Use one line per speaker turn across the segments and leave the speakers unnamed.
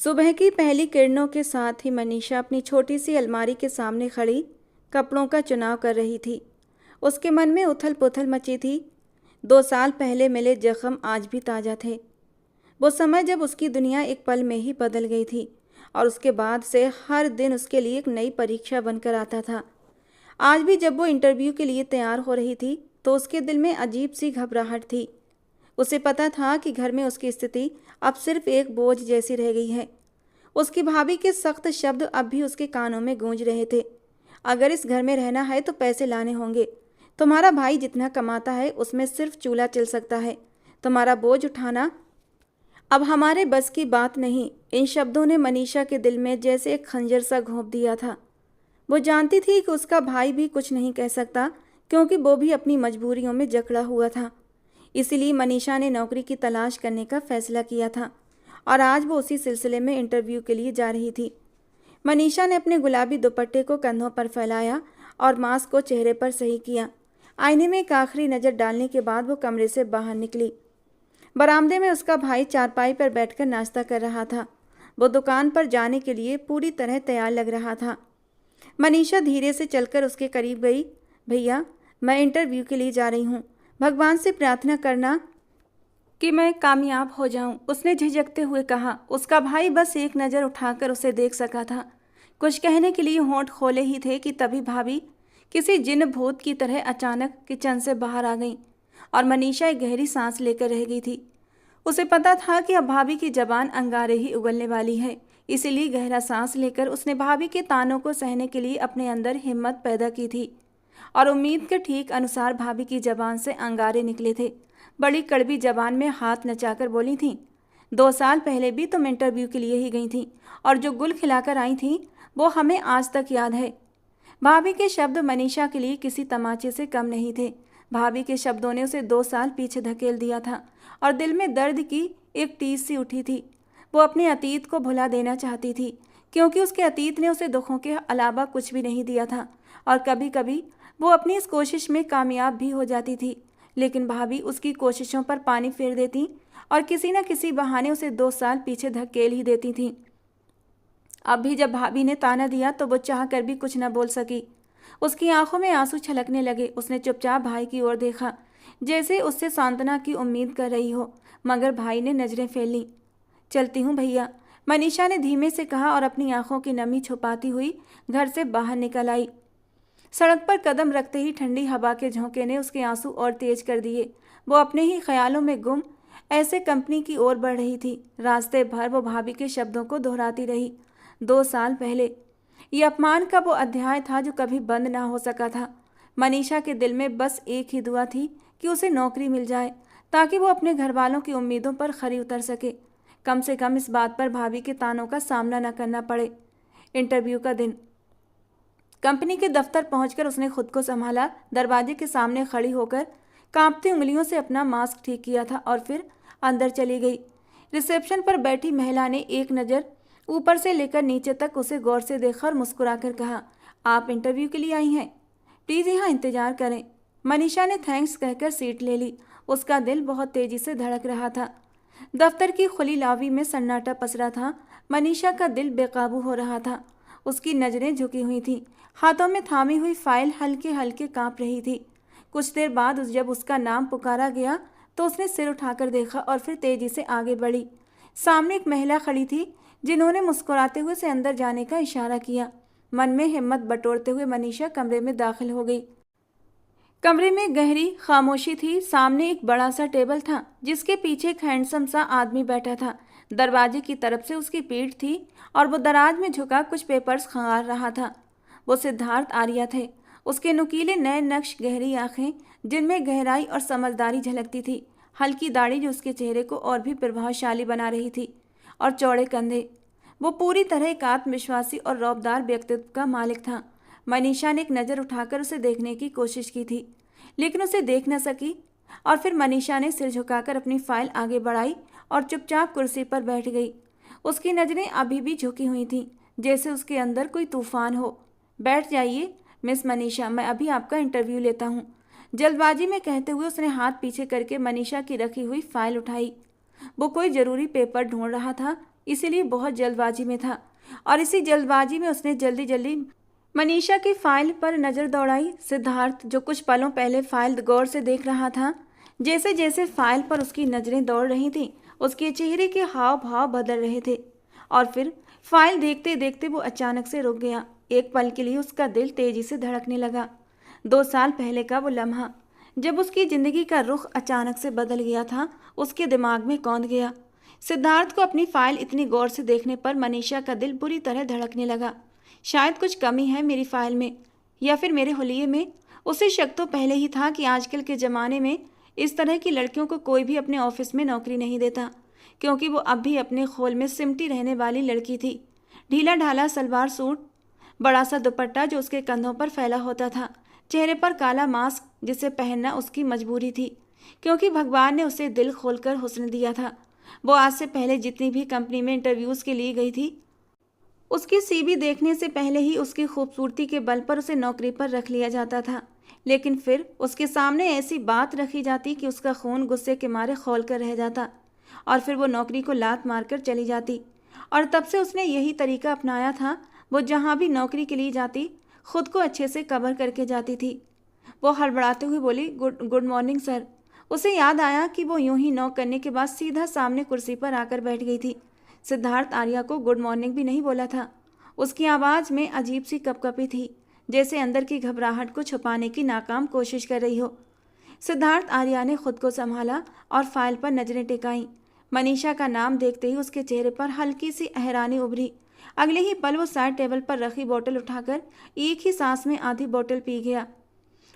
सुबह की पहली किरणों के साथ ही मनीषा अपनी छोटी सी अलमारी के सामने खड़ी कपड़ों का चुनाव कर रही थी। उसके मन में उथल पुथल मची थी। 2 साल पहले मिले जख्म आज भी ताज़ा थे। वो समय जब उसकी दुनिया एक पल में ही बदल गई थी और उसके बाद से हर दिन उसके लिए एक नई परीक्षा बनकर आता था। आज भी जब वो इंटरव्यू के लिए तैयार हो रही थी तो उसके दिल में अजीब सी घबराहट थी। उसे पता था कि घर में उसकी स्थिति अब सिर्फ एक बोझ जैसी रह गई है। उसकी भाभी के सख्त शब्द अब भी उसके कानों में गूंज रहे थे। अगर इस घर में रहना है तो पैसे लाने होंगे। तुम्हारा भाई जितना कमाता है उसमें सिर्फ चूल्हा चल सकता है। तुम्हारा बोझ उठाना अब हमारे बस की बात नहीं। इन शब्दों ने मनीषा के दिल में जैसे एक खंजर सा घोंप दिया था। वो जानती थी कि उसका भाई भी कुछ नहीं कह सकता, क्योंकि वो भी अपनी मजबूरियों में जकड़ा हुआ था। इसीलिए मनीषा ने नौकरी की तलाश करने का फैसला किया था और आज वो उसी सिलसिले में इंटरव्यू के लिए जा रही थी। मनीषा ने अपने गुलाबी दुपट्टे को कंधों पर फैलाया और मास्क को चेहरे पर सही किया। आईने में एक आखिरी नज़र डालने के बाद वो कमरे से बाहर निकली। बरामदे में उसका भाई चारपाई पर बैठकर नाश्ता कर रहा था। वो दुकान पर जाने के लिए पूरी तरह तैयार लग रहा था। मनीषा धीरे से चलकर उसके करीब गई। भैया, मैं इंटरव्यू के लिए जा रही हूँ। भगवान से प्रार्थना करना कि मैं कामयाब हो जाऊं, उसने झिझकते हुए कहा। उसका भाई बस एक नज़र उठाकर उसे देख सका था। कुछ कहने के लिए होंठ खोले ही थे कि तभी भाभी किसी जिन्न भूत की तरह अचानक किचन से बाहर आ गई और मनीषा एक गहरी सांस लेकर रह गई थी। उसे पता था कि अब भाभी की जबान अंगारे ही उगलने वाली है, इसीलिए गहरा सांस लेकर उसने भाभी के तानों को सहने के लिए अपने अंदर हिम्मत पैदा की थी और उम्मीद के ठीक अनुसार भाभी की जबान से अंगारे निकले थे। बड़ी कड़वी जबान में हाथ नचाकर बोली थी, 2 साल पहले भी तुम इंटरव्यू के लिए ही गई थी और जो गुल खिलाकर आई थी वो हमें आज तक याद है। भाभी के शब्द मनीषा के लिए किसी तमाचे से कम नहीं थे। भाभी के शब्दों ने उसे 2 साल पीछे धकेल दिया था और दिल में दर्द की एक टीस सी उठी थी। वो अपने अतीत को भुला देना चाहती थी, क्योंकि उसके अतीत ने उसे दुखों के अलावा कुछ भी नहीं दिया था और कभी कभी वो अपनी इस कोशिश में कामयाब भी हो जाती थी। लेकिन भाभी उसकी कोशिशों पर पानी फेर देती और किसी न किसी बहाने उसे 2 साल पीछे धकेल ही देती थी। अब भी जब भाभी ने ताना दिया तो वो चाह कर भी कुछ न बोल सकी। उसकी आंखों में आंसू छलकने लगे। उसने चुपचाप भाई की ओर देखा, जैसे उससे सांत्वना की उम्मीद कर रही हो, मगर भाई ने नजरें फेर लीं। चलती हूँ भैया, मनीषा ने धीमे से कहा और अपनी आंखों की नमी छुपाती हुई घर से बाहर निकल आई। सड़क पर कदम रखते ही ठंडी हवा के झोंके ने उसके आंसू और तेज कर दिए। वो अपने ही ख्यालों में गुम ऐसे कंपनी की ओर बढ़ रही थी। रास्ते भर वो भाभी के शब्दों को दोहराती रही। 2 साल पहले ये अपमान का वो अध्याय था जो कभी बंद ना हो सका था। मनीषा के दिल में बस एक ही दुआ थी कि उसे नौकरी मिल जाए, ताकि वो अपने घर वालों की उम्मीदों पर खरी उतर सके। कम से कम इस बात पर भाभी के तानों का सामना न करना पड़े। इंटरव्यू का दिन। कंपनी के दफ्तर पहुंचकर उसने खुद को संभाला। दरवाजे के सामने खड़ी होकर कांपती उंगलियों से अपना मास्क ठीक किया था और फिर अंदर चली गई। रिसेप्शन पर बैठी महिला ने एक नज़र ऊपर से लेकर नीचे तक उसे गौर से देखा और मुस्कुराकर कहा, आप इंटरव्यू के लिए आई हैं? प्लीज़ यहाँ इंतज़ार करें। मनीषा ने थैंक्स कहकर सीट ले ली। उसका दिल बहुत तेज़ी से धड़क रहा था। दफ्तर की खुली लावी में सन्नाटा पसरा था। मनीषा का दिल बेकाबू हो रहा था। उसकी नज़रें झुकी हुई थीं। हाथों में थामी हुई फाइल हल्के हल्के कांप रही थी। कुछ देर बाद जब उसका नाम पुकारा गया तो उसने सिर उठाकर देखा और फिर तेजी से आगे बढ़ी। सामने एक महिला खड़ी थी जिन्होंने मुस्कुराते हुए उसे अंदर जाने का इशारा किया। मन में हिम्मत बटोरते हुए मनीषा कमरे में दाखिल हो गई। कमरे में गहरी खामोशी थी। सामने एक बड़ा सा टेबल था जिसके पीछे एक हैंडसम सा आदमी बैठा था। दरवाजे की तरफ से उसकी पीठ थी और वो दराज में झुका कुछ पेपर्स खंगाल रहा था। वो सिद्धार्थ आर्या थे। उसके नुकीले नए नक्श, गहरी आंखें जिनमें गहराई और समझदारी झलकती थी, हल्की दाढ़ी जो उसके चेहरे को और भी प्रभावशाली बना रही थी, और चौड़े कंधे। वो पूरी तरह एक आत्मविश्वासी और रौबदार व्यक्तित्व का मालिक था। मनीषा ने एक नज़र उठाकर उसे देखने की कोशिश की थी, लेकिन उसे देख न सकी। और फिर मनीषा ने सिर झुकाकर अपनी फाइल आगे बढ़ाई और चुपचाप कुर्सी पर बैठ गई। उसकी नज़रें अभी भी झुकी हुई थीं, जैसे उसके अंदर कोई तूफान हो। बैठ जाइए मिस मनीषा, मैं अभी आपका इंटरव्यू लेता हूँ। जल्दबाजी में कहते हुए उसने हाथ पीछे करके मनीषा की रखी हुई फाइल उठाई। वो कोई ज़रूरी पेपर ढूंढ रहा था। इसीलिए बहुत जल्दबाजी में था और इसी जल्दबाजी में उसने जल्दी जल्दी मनीषा की फाइल पर नज़र दौड़ाई। सिद्धार्थ, जो कुछ पलों पहले फाइल गौर से देख रहा था, जैसे जैसे फाइल पर उसकी नज़रें दौड़ रही थीं, उसके चेहरे के हाव भाव बदल रहे थे और फिर फाइल देखते देखते वो अचानक से रुक गया। एक पल के लिए उसका दिल तेजी से धड़कने लगा। 2 साल पहले का वो लम्हा जब उसकी जिंदगी का रुख अचानक से बदल गया था, उसके दिमाग में कौंध गया। सिद्धार्थ को अपनी फाइल इतनी गौर से देखने पर मनीषा का दिल बुरी तरह धड़कने लगा। शायद कुछ कमी है मेरी फाइल में या फिर मेरे हुलिये में। उसे शक तो पहले ही था कि आजकल के ज़माने में इस तरह की लड़कियों को कोई भी अपने ऑफिस में नौकरी नहीं देता, क्योंकि वो अब भी अपने खोल में सिमटी रहने वाली लड़की थी। ढीला ढाला सलवार सूट, बड़ा सा दुपट्टा जो उसके कंधों पर फैला होता था, चेहरे पर काला मास्क जिसे पहनना उसकी मजबूरी थी, क्योंकि भगवान ने उसे दिल खोलकर हुस्न दिया था। वो आज से पहले जितनी भी कंपनी में इंटरव्यूज़ के लिए गई थी, उसकी सीवी देखने से पहले ही उसकी खूबसूरती के बल पर उसे नौकरी पर रख लिया जाता था। लेकिन फिर उसके सामने ऐसी बात रखी जाती कि उसका खून गुस्से के मारे खौल कर रह जाता और फिर वो नौकरी को लात मारकर चली जाती। और तब से उसने यही तरीका अपनाया था। वो जहाँ भी नौकरी के लिए जाती, खुद को अच्छे से कवर करके जाती थी। वो हड़बड़ाते हुए बोली, गुड मॉर्निंग सर। उसे याद आया कि वो यूं ही नॉक करने के बाद सीधा सामने कुर्सी पर आकर बैठ गई थी। सिद्धार्थ आर्या को गुड मॉर्निंग भी नहीं बोला था। उसकी आवाज़ में अजीब सी कपकपी थी, जैसे अंदर की घबराहट को छुपाने की नाकाम कोशिश कर रही हो। सिद्धार्थ आर्या ने खुद को संभाला और फाइल पर नजरें टिकाईं। मनीषा का नाम देखते ही उसके चेहरे पर हल्की सी हैरानी उभरी। अगले ही पल वो साइड टेबल पर रखी बोतल उठाकर एक ही सांस में आधी बोतल पी गया।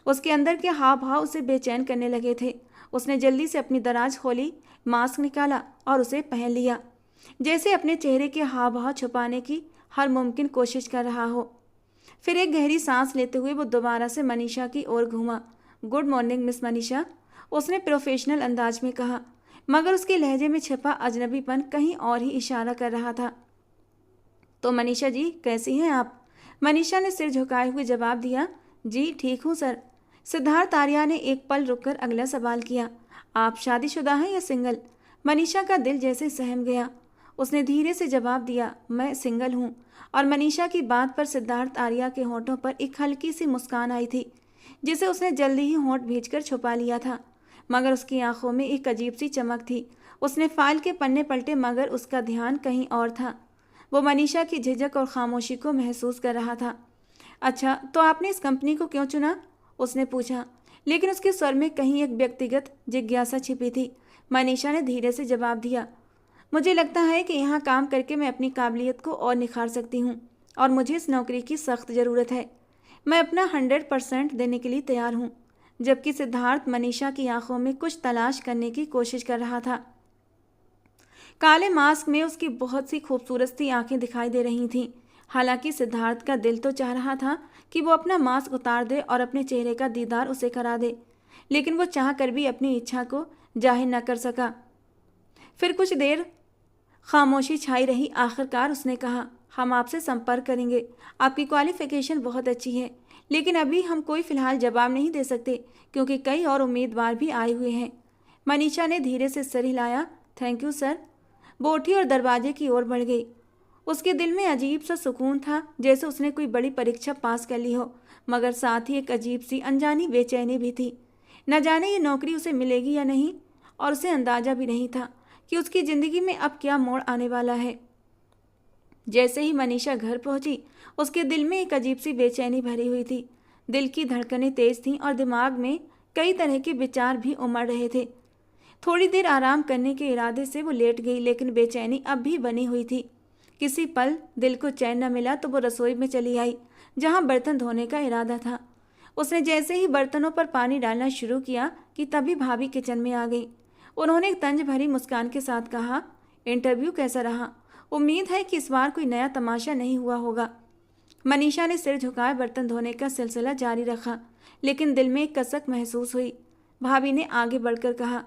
उसके अंदर के हाव भाव उसे बेचैन करने लगे थे। उसने जल्दी से अपनी दराज खोली, मास्क निकाला और उसे पहन लिया, जैसे अपने चेहरे के हाव भाव छुपाने की हर मुमकिन कोशिश कर रहा हो। फिर एक गहरी सांस लेते हुए वो दोबारा से मनीषा की ओर घूमा। गुड मॉर्निंग मिस मनीषा, उसने प्रोफेशनल अंदाज में कहा, मगर उसके लहजे में छिपा अजनबीपन कहीं और ही इशारा कर रहा था। तो मनीषा जी, कैसी हैं आप? मनीषा ने सिर झुकाए हुए जवाब दिया, जी ठीक हूँ सर। सिद्धार्थ आर्या ने एक पल रुककर अगला सवाल किया, आप शादीशुदा हैं या सिंगल? मनीषा का दिल जैसे सहम गया। उसने धीरे से जवाब दिया, मैं सिंगल हूँ। और मनीषा की बात पर सिद्धार्थ आर्या के होठों पर एक हल्की सी मुस्कान आई थी, जिसे उसने जल्दी ही होंठ भींचकर छुपा लिया था, मगर उसकी आंखों में एक अजीब सी चमक थी। उसने फाइल के पन्ने पलटे, मगर उसका ध्यान कहीं और था। वो मनीषा की झिझक और खामोशी को महसूस कर रहा था। अच्छा, तो आपने इस कंपनी को क्यों चुना? उसने पूछा, लेकिन उसके स्वर में कहीं एक व्यक्तिगत जिज्ञासा छिपी थी। मनीषा ने धीरे से जवाब दिया, मुझे लगता है कि यहाँ काम करके मैं अपनी काबिलियत को और निखार सकती हूँ और मुझे इस नौकरी की सख्त ज़रूरत है। मैं अपना 100% देने के लिए तैयार हूँ। जबकि सिद्धार्थ मनीषा की आंखों में कुछ तलाश करने की कोशिश कर रहा था। काले मास्क में उसकी बहुत सी खूबसूरत सी आंखें दिखाई दे रही थीं। हालांकि सिद्धार्थ का दिल तो चाह रहा था कि वो अपना मास्क उतार दे और अपने चेहरे का दीदार उसे करा दे, लेकिन वो चाह कर भी अपनी इच्छा को जाहिर न कर सका। फिर कुछ देर खामोशी छाई रही। आखिरकार उसने कहा, हम आपसे संपर्क करेंगे। आपकी क्वालिफिकेशन बहुत अच्छी है, लेकिन अभी हम कोई फ़िलहाल जवाब नहीं दे सकते क्योंकि कई और उम्मीदवार भी आए हुए हैं। मनीषा ने धीरे से सर हिलाया। Thank you sir. वो उठी और दरवाजे की ओर बढ़ गई। उसके दिल में अजीब सा सुकून था, जैसे उसने कोई बड़ी परीक्षा पास कर ली हो, मगर साथ ही एक अजीब सी अनजानी बेचैनी भी थी। न जाने ये नौकरी उसे मिलेगी या नहीं, और उसे अंदाज़ा भी नहीं था कि उसकी ज़िंदगी में अब क्या मोड़ आने वाला है। जैसे ही मनीषा घर पहुंची, उसके दिल में एक अजीब सी बेचैनी भरी हुई थी। दिल की धड़कनें तेज थीं और दिमाग में कई तरह के विचार भी उमड़ रहे थे। थोड़ी देर आराम करने के इरादे से वो लेट गई, लेकिन बेचैनी अब भी बनी हुई थी। किसी पल दिल को चैन न मिला तो वो रसोई में चली आई, जहाँ बर्तन धोने का इरादा था। उसने जैसे ही बर्तनों पर पानी डालना शुरू किया कि तभी भाभी किचन में आ गई। उन्होंने एक तंज भरी मुस्कान के साथ कहा, इंटरव्यू कैसा रहा? उम्मीद है कि इस बार कोई नया तमाशा नहीं हुआ होगा। मनीषा ने सिर झुकाए बर्तन धोने का सिलसिला जारी रखा, लेकिन दिल में एक कसक महसूस हुई। भाभी ने आगे बढ़कर कहा,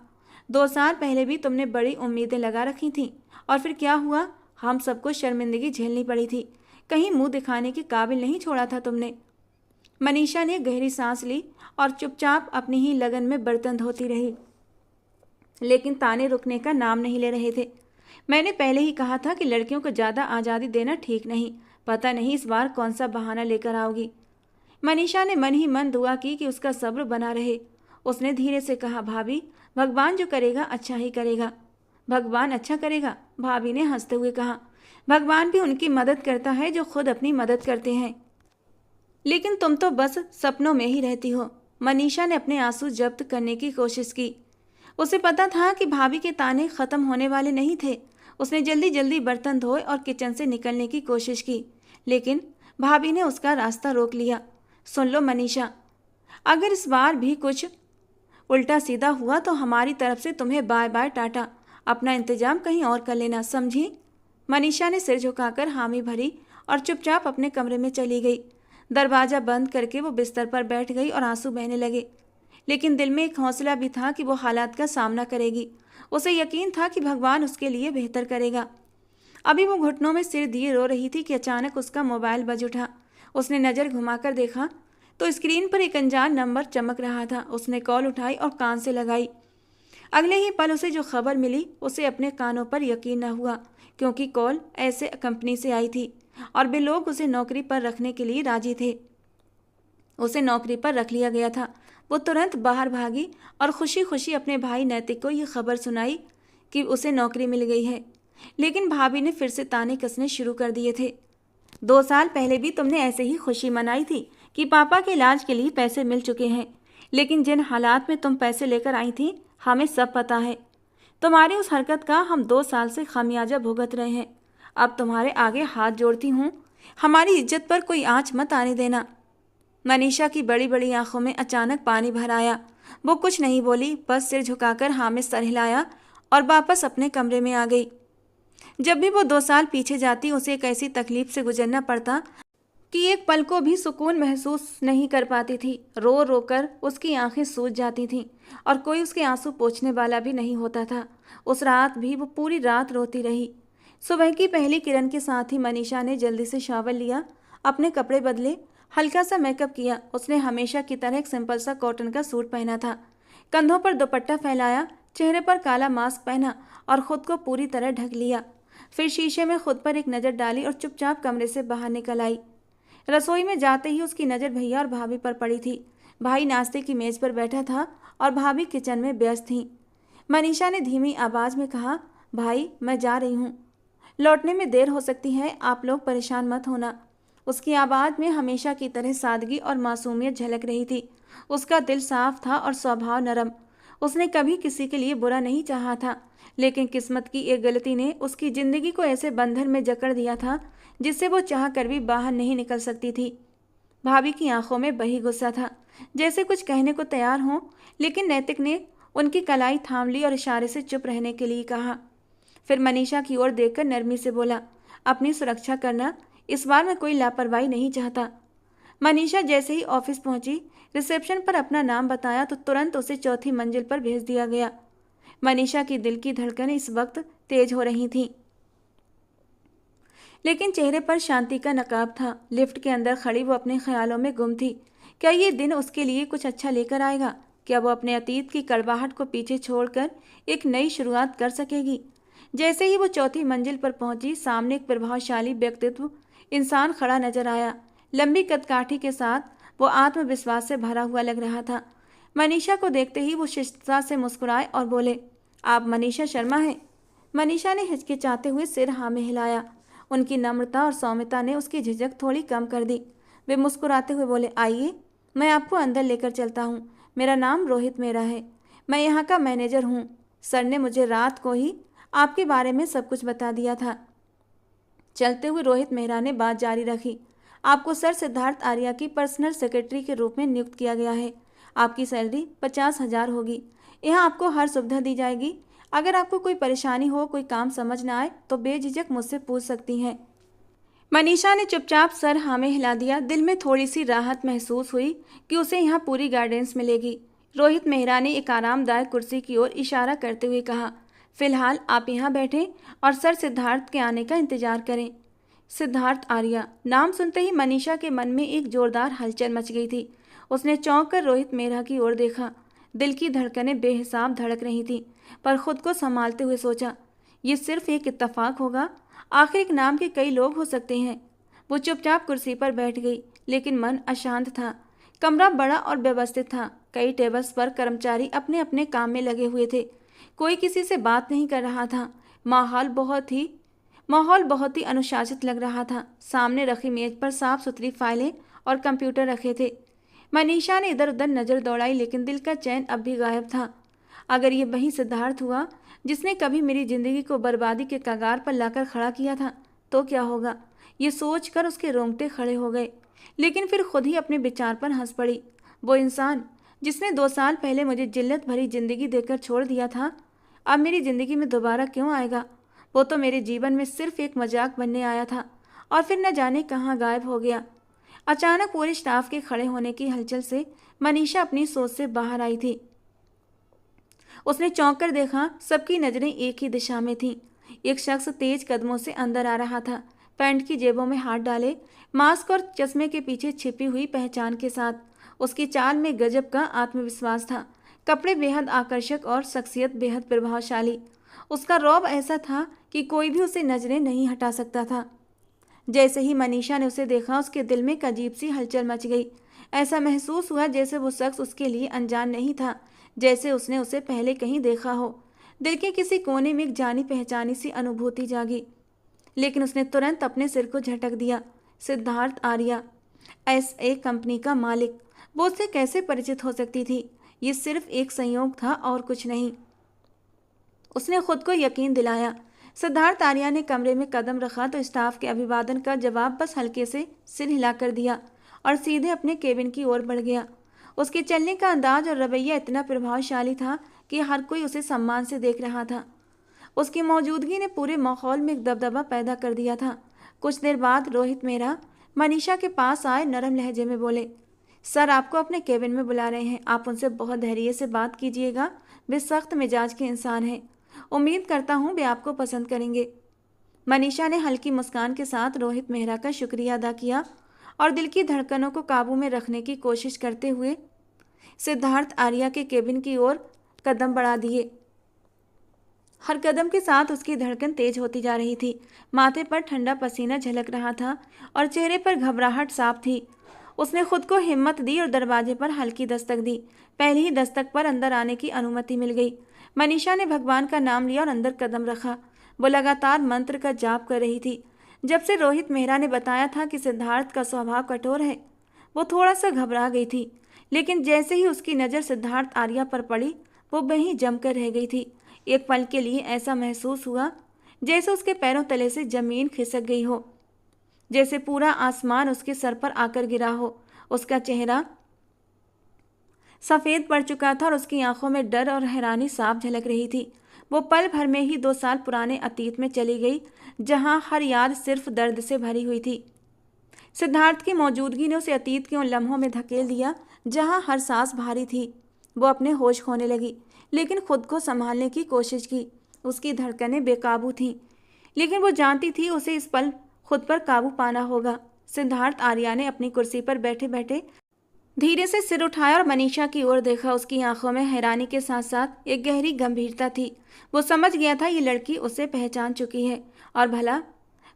2 साल पहले भी तुमने बड़ी उम्मीदें लगा रखी थीं, और फिर क्या हुआ? हम सबको शर्मिंदगी झेलनी पड़ी थी। कहीं मुंह दिखाने के काबिल नहीं छोड़ा था तुमने। मनीषा ने गहरी सांस ली और चुपचाप अपनी ही लगन में बर्तन धोती रही, लेकिन ताने रुकने का नाम नहीं ले रहे थे। मैंने पहले ही कहा था कि लड़कियों को ज़्यादा आज़ादी देना ठीक नहीं। पता नहीं इस बार कौन सा बहाना लेकर आओगी। मनीषा ने मन ही मन दुआ की कि उसका सब्र बना रहे। उसने धीरे से कहा, भाभी, भगवान जो करेगा अच्छा ही करेगा। भगवान अच्छा करेगा? भाभी ने हंसते हुए कहा। भगवान भी उनकी मदद करता है जो खुद अपनी मदद करते हैं। लेकिन तुम तो बस सपनों में ही रहती हो। मनीषा ने अपने आंसू जब्त करने की कोशिश की। उसे पता था कि भाभी के ताने खत्म होने वाले नहीं थे। उसने जल्दी जल्दी बर्तन धोए और किचन से निकलने की कोशिश की, लेकिन भाभी ने उसका रास्ता रोक लिया। सुन लो मनीषा, अगर इस बार भी कुछ उल्टा सीधा हुआ तो हमारी तरफ से तुम्हें बाय बाय टाटा। अपना इंतजाम कहीं और कर लेना, समझी? मनीषा ने सिर झुकाकर हामी भरी और चुपचाप अपने कमरे में चली गई। दरवाज़ा बंद करके वो बिस्तर पर बैठ गई और आंसू बहने लगे। लेकिन दिल में एक हौसला भी था कि वो हालात का सामना करेगी। उसे यकीन था कि भगवान उसके लिए बेहतर करेगा। अभी वो घुटनों में सिर दिए रो रही थी कि अचानक उसका मोबाइल बज उठा। उसने नज़र घुमाकर देखा तो स्क्रीन पर एक अनजान नंबर चमक रहा था। उसने कॉल उठाई और कान से लगाई। अगले ही पल उसे जो खबर मिली उसे अपने कानों पर यकीन न हुआ, क्योंकि कॉल ऐसे कंपनी से आई थी और वे लोग उसे नौकरी पर रखने के लिए राजी थे। उसे नौकरी पर रख लिया गया था। वो तुरंत बाहर भागी और खुशी खुशी अपने भाई नैतिक को ये खबर सुनाई कि उसे नौकरी मिल गई है। लेकिन भाभी ने फिर से ताने कसने शुरू कर दिए थे। 2 साल पहले भी तुमने ऐसे ही खुशी मनाई थी कि पापा के इलाज के लिए पैसे मिल चुके हैं, लेकिन जिन हालात में तुम पैसे लेकर आई थी हमें सब पता है। तुम्हारी उस हरकत का हम 2 साल से खामियाजा भुगत रहे हैं। अब तुम्हारे आगे हाथ जोड़ती हूँ, हमारी इज्जत पर कोई आँच मत आने देना। मनीषा की बड़ी बड़ी आंखों में अचानक पानी भर आया। वो कुछ नहीं बोली, बस सिर झुकाकर हाँ में सर हिलाया और वापस अपने कमरे में आ गई। जब भी वो 2 साल पीछे जाती उसे एक ऐसी तकलीफ से गुजरना पड़ता कि एक पल को भी सुकून महसूस नहीं कर पाती थी। रो रो कर उसकी आंखें सूज जाती थीं और कोई उसके आंसू पोंछने वाला भी नहीं होता था। उस रात भी वो पूरी रात रोती रही। सुबह की पहली किरण के साथ ही मनीषा ने जल्दी से शावर लिया, अपने कपड़े बदले, हल्का सा मेकअप किया। उसने हमेशा की तरह एक सिंपल सा कॉटन का सूट पहना था, कंधों पर दुपट्टा फैलाया, चेहरे पर काला मास्क पहना और खुद को पूरी तरह ढक लिया। फिर शीशे में खुद पर एक नज़र डाली और चुपचाप कमरे से बाहर निकल आई। रसोई में जाते ही उसकी नज़र भैया और भाभी पर पड़ी थी। भाई नाश्ते की मेज़ पर बैठा था और भाभी किचन में व्यस्त थीं। मनीषा ने धीमी आवाज़ में कहा, भाई मैं जा रही हूँ, लौटने में देर हो सकती है, आप लोग परेशान मत होना। उसकी आवाज़ में हमेशा की तरह सादगी और मासूमियत झलक रही थी। उसका दिल साफ था और स्वभाव नरम। उसने कभी किसी के लिए बुरा नहीं चाहा था, लेकिन किस्मत की एक गलती ने उसकी ज़िंदगी को ऐसे बंधन में जकड़ दिया था जिससे वो चाह कर भी बाहर नहीं निकल सकती थी। भाभी की आंखों में बही गुस्सा था, जैसे कुछ कहने को तैयार हों, लेकिन नैतिक ने उनकी कलाई थाम ली और इशारे से चुप रहने के लिए कहा। फिर मनीषा की ओर देखकर नरमी से बोला, अपनी सुरक्षा करना, इस बार मैं कोई लापरवाही नहीं चाहता। मनीषा जैसे ही ऑफिस पहुंची, रिसेप्शन पर अपना नाम बताया तो तुरंत उसे 4थी मंजिल पर भेज दिया गया। मनीषा की दिल की धड़कनें इस वक्त तेज हो रही थीं, लेकिन चेहरे पर शांति का नकाब था। लिफ्ट के अंदर खड़ी वो अपने ख्यालों में गुम थी। क्या ये दिन उसके लिए कुछ अच्छा लेकर आएगा? क्या वो अपने अतीत की कड़वाहट को पीछे छोड़कर एक नई शुरुआत कर सकेगी? जैसे ही वो 4थी मंजिल पर पहुंची, सामने एक प्रभावशाली व्यक्तित्व इंसान खड़ा नजर आया। लंबी कदकाठी के साथ वो आत्मविश्वास से भरा हुआ लग रहा था। मनीषा को देखते ही वो शिष्टता से मुस्कुराए और बोले, आप मनीषा शर्मा हैं? मनीषा ने हिचकिचाते हुए सिर हाँ में हिलाया। उनकी नम्रता और सौम्यता ने उसकी झिझक थोड़ी कम कर दी। वे मुस्कुराते हुए बोले, आइए, मैं आपको अंदर लेकर चलता हूँ। मेरा नाम रोहित मेहरा है, मैं यहाँ का मैनेजर हूँ। सर ने मुझे रात को ही आपके बारे में सब कुछ बता दिया था। चलते हुए रोहित मेहरा ने बात जारी रखी, आपको सर सिद्धार्थ आर्या की पर्सनल सेक्रेटरी के रूप में नियुक्त किया गया है। आपकी सैलरी 50,000 होगी। यहाँ आपको हर सुविधा दी जाएगी। अगर आपको कोई परेशानी हो, कोई काम समझ ना आए तो बेझिझक मुझसे पूछ सकती हैं। मनीषा ने चुपचाप सर हाँ में हिला दिया। दिल में थोड़ी सी राहत महसूस हुई कि उसे यहाँ पूरी गाइडेंस मिलेगी। रोहित मेहरा ने एक आरामदायक कुर्सी की ओर इशारा करते हुए कहा, फिलहाल आप यहाँ बैठें और सर सिद्धार्थ के आने का इंतजार करें। सिद्धार्थ आर्या नाम सुनते ही मनीषा के मन में एक जोरदार हलचल मच गई थी। उसने चौंक कर रोहित मेहरा की ओर देखा। दिल की धड़कनें बेहिसाब धड़क रही थीं, पर खुद को संभालते हुए सोचा, ये सिर्फ एक इत्तेफाक होगा? आखिर एक नाम के कई लोग हो सकते हैं। वो चुपचाप कुर्सी पर बैठ गई, लेकिन मन अशांत था। कमरा बड़ा और व्यवस्थित था। कई टेबल्स पर कर्मचारी अपने अपने काम में लगे हुए थे। कोई किसी से बात नहीं कर रहा था। माहौल बहुत ही अनुशासित लग रहा था। सामने रखी मेज पर साफ सुथरी फाइलें और कंप्यूटर रखे थे। मनीषा ने इधर उधर नजर दौड़ाई, लेकिन दिल का चैन अब भी गायब था। अगर ये वही सिद्धार्थ हुआ जिसने कभी मेरी जिंदगी को बर्बादी के कगार पर लाकर खड़ा किया था, तो क्या होगा? ये सोचकर उसके रोंगटे खड़े हो गए, लेकिन फिर खुद ही अपने विचार पर हंस पड़ी। वो इंसान जिसने 2 साल पहले मुझे जिल्लत भरी जिंदगी देकर छोड़ दिया था, अब मेरी जिंदगी में दोबारा क्यों आएगा? वो तो मेरे जीवन में सिर्फ एक मजाक बनने आया था और फिर न जाने कहाँ गायब हो गया। अचानक पूरे स्टाफ के खड़े होने की हलचल से मनीषा अपनी सोच से बाहर आई थी। उसने चौंक कर देखा, सबकी नजरें एक ही दिशा में थीं। एक शख्स तेज कदमों से अंदर आ रहा था, पैंट की जेबों में हाथ डाले, मास्क और चश्मे के पीछे छिपी हुई पहचान के साथ। उसकी चाल में गजब का आत्मविश्वास था, कपड़े बेहद आकर्षक और शख्सियत बेहद प्रभावशाली। उसका रौब ऐसा था कि कोई भी उसे नजरें नहीं हटा सकता था। जैसे ही मनीषा ने उसे देखा, उसके दिल में एक अजीब सी हलचल मच गई। ऐसा महसूस हुआ जैसे वो शख्स उसके लिए अनजान नहीं था, जैसे उसने उसे पहले कहीं देखा हो। दिल के किसी कोने में एक जानी पहचानी सी अनुभूति जागी, लेकिन उसने तुरंत अपने सिर को झटक दिया। सिद्धार्थ आर्या, SA कंपनी का मालिक, वो उससे कैसे परिचित हो सकती थी? ये सिर्फ एक संयोग था और कुछ नहीं। उसने खुद को यकीन दिलाया। सिद्धार्थ आर्या ने कमरे में कदम रखा तो स्टाफ के अभिवादन का जवाब बस हल्के से सिर हिलाकर दिया और सीधे अपने केबिन की ओर बढ़ गया। उसके चलने का अंदाज और रवैया इतना प्रभावशाली था कि हर कोई उसे सम्मान से देख रहा था। उसकी मौजूदगी ने पूरे माहौल में एक दबदबा पैदा कर दिया था। कुछ देर बाद रोहित मेहरा मनीषा के पास आए, नरम लहजे में बोले, सर आपको अपने केबिन में बुला रहे हैं, आप उनसे बहुत धैर्य से बात कीजिएगा। वे सख्त मिजाज के इंसान हैं। उम्मीद करता हूँ वे आपको पसंद करेंगे। मनीषा ने हल्की मुस्कान के साथ रोहित मेहरा का शुक्रिया अदा किया और दिल की धड़कनों को काबू में रखने की कोशिश करते हुए सिद्धार्थ आर्या के केबिन की ओर कदम बढ़ा दिए। हर कदम के साथ उसकी धड़कन तेज होती जा रही थी। माथे पर ठंडा पसीना झलक रहा था और चेहरे पर घबराहट साफ थी। उसने खुद को हिम्मत दी और दरवाजे पर हल्की दस्तक दी। पहली ही दस्तक पर अंदर आने की अनुमति मिल गई। मनीषा ने भगवान का नाम लिया और अंदर कदम रखा। वो लगातार मंत्र का जाप कर रही थी। जब से रोहित मेहरा ने बताया था कि सिद्धार्थ का स्वभाव कठोर है, वो थोड़ा सा घबरा गई थी, लेकिन जैसे ही उसकी नज़र सिद्धार्थ आर्या पर पड़ी, वो वहीं जमकर रह गई थी। एक पल के लिए ऐसा महसूस हुआ जैसे उसके पैरों तले से जमीन खिसक गई हो, जैसे पूरा आसमान उसके सर पर आकर गिरा हो। उसका चेहरा सफ़ेद पड़ चुका था और उसकी आंखों में डर और हैरानी साफ झलक रही थी। वो पल भर में ही 2 साल पुराने अतीत में चली गई, जहां हर याद सिर्फ दर्द से भरी हुई थी। सिद्धार्थ की मौजूदगी ने उसे अतीत के उन लम्हों में धकेल दिया जहां हर सांस भारी थी। वो अपने होश खोने लगी, लेकिन खुद को संभालने की कोशिश की। उसकी धड़कनें बेकाबू थीं, लेकिन वो जानती थी उसे इस पल खुद पर काबू पाना होगा। सिद्धार्थ आर्या ने अपनी कुर्सी पर बैठे बैठे धीरे से सिर उठाया और मनीषा की ओर देखा। उसकी आंखों में हैरानी के साथ साथ एक गहरी गंभीरता थी। वो समझ गया था ये लड़की उसे पहचान चुकी है, और भला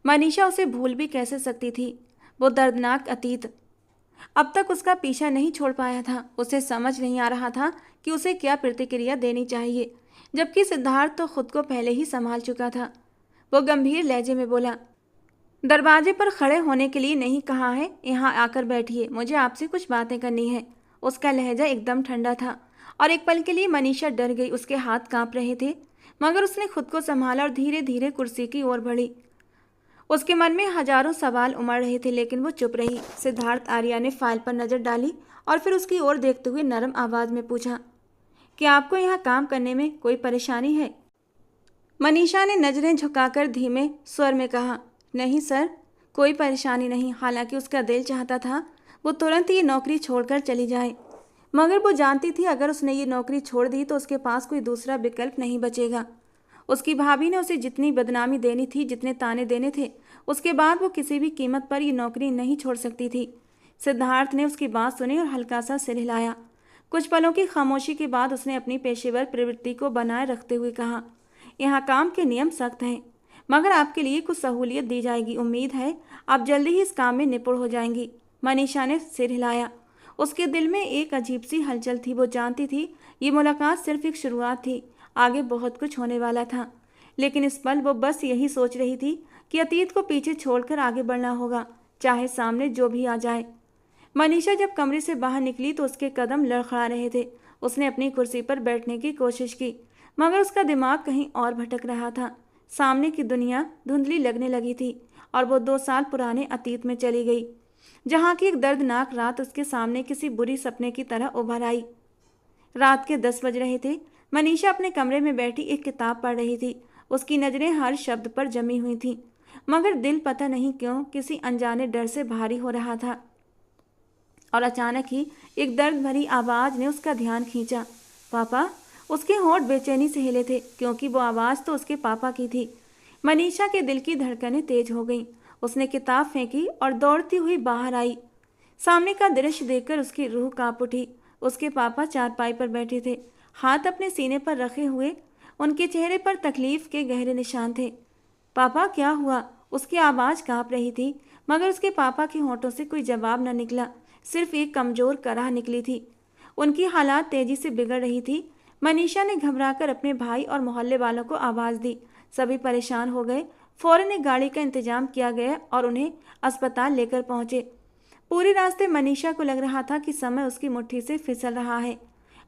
मनीषा उसे भूल भी कैसे सकती थी? वो दर्दनाक अतीत अब तक उसका पीछा नहीं छोड़ पाया था। उसे समझ नहीं आ रहा था कि उसे क्या प्रतिक्रिया देनी चाहिए, जबकि सिद्धार्थ तो खुद को पहले ही संभाल चुका था। वो गंभीर लहजे में बोला, दरवाजे पर खड़े होने के लिए नहीं कहा है, यहाँ आकर बैठिए, मुझे आपसे कुछ बातें करनी है। उसका लहजा एकदम ठंडा था और एक पल के लिए मनीषा डर गई। उसके हाथ कांप रहे थे, मगर उसने खुद को संभाला और धीरे धीरे कुर्सी की ओर बढ़ी। उसके मन में हजारों सवाल उमड़ रहे थे, लेकिन वो चुप रही। सिद्धार्थ आर्या ने फाइल पर नज़र डाली और फिर उसकी ओर देखते हुए नरम आवाज़ में पूछा, क्या आपको यहाँ काम करने में कोई परेशानी है? मनीषा ने नज़रें झुकाकर धीमे स्वर में कहा, नहीं सर, कोई परेशानी नहीं। हालांकि उसका दिल चाहता था वो तुरंत ये नौकरी छोड़कर चली जाए, मगर वो जानती थी अगर उसने ये नौकरी छोड़ दी तो उसके पास कोई दूसरा विकल्प नहीं बचेगा। उसकी भाभी ने उसे जितनी बदनामी देनी थी, जितने ताने देने थे, उसके बाद वो किसी भी कीमत पर ये नौकरी नहीं छोड़ सकती थी। सिद्धार्थ ने उसकी बात सुनी और हल्का सा सिर हिलाया। कुछ पलों की खामोशी के बाद उसने अपनी पेशेवर प्रवृत्ति को बनाए रखते हुए कहा, यहाँ काम के नियम सख्त हैं, मगर आपके लिए कुछ सहूलियत दी जाएगी। उम्मीद है आप जल्दी ही इस काम में निपुण हो जाएंगी। मनीषा ने सिर हिलाया। उसके दिल में एक अजीब सी हलचल थी। वो जानती थी ये मुलाकात सिर्फ एक शुरुआत थी, आगे बहुत कुछ होने वाला था। लेकिन इस पल वो बस यही सोच रही थी कि अतीत को पीछे छोड़कर आगे बढ़ना होगा, चाहे सामने जो भी आ जाए। मनीषा जब कमरे से बाहर निकली तो उसके कदम लड़खड़ा रहे थे। उसने अपनी कुर्सी पर बैठने की कोशिश की, मगर उसका दिमाग कहीं और भटक रहा था। सामने की दुनिया धुंधली लगने लगी थी और वो 2 साल पुराने अतीत में चली गई, जहाँ की एक दर्दनाक रात उसके सामने किसी बुरी सपने की तरह उभर आई। रात के 10 बज रहे थे। मनीषा अपने कमरे में बैठी एक किताब पढ़ रही थी। उसकी नज़रें हर शब्द पर जमी हुई थीं, मगर दिल पता नहीं क्यों किसी अनजाने डर से भारी हो रहा था। और अचानक ही एक दर्द भरी आवाज़ ने उसका ध्यान खींचा। पापा! उसके होंठ बेचैनी से हिले थे, क्योंकि वो आवाज़ तो उसके पापा की थी। मनीषा के दिल की धड़कनें तेज हो गईं। उसने किताब फेंकी और दौड़ती हुई बाहर आई। सामने का दृश्य देखकर उसकी रूह कांप उठी। उसके पापा चारपाई पर बैठे थे, हाथ अपने सीने पर रखे हुए। उनके चेहरे पर तकलीफ के गहरे निशान थे। पापा, क्या हुआ? उसकी आवाज़ कांप रही थी, मगर उसके पापा के होंठों से कोई जवाब न निकला, सिर्फ एक कमज़ोर कराह निकली थी। उनकी हालात तेज़ी से बिगड़ रही थी। मनीषा ने घबराकर अपने भाई और मोहल्ले वालों को आवाज़ दी। सभी परेशान हो गए। फौरन एक गाड़ी का इंतजाम किया गया और उन्हें अस्पताल लेकर पहुंचे। पूरे रास्ते मनीषा को लग रहा था कि समय उसकी मुट्ठी से फिसल रहा है।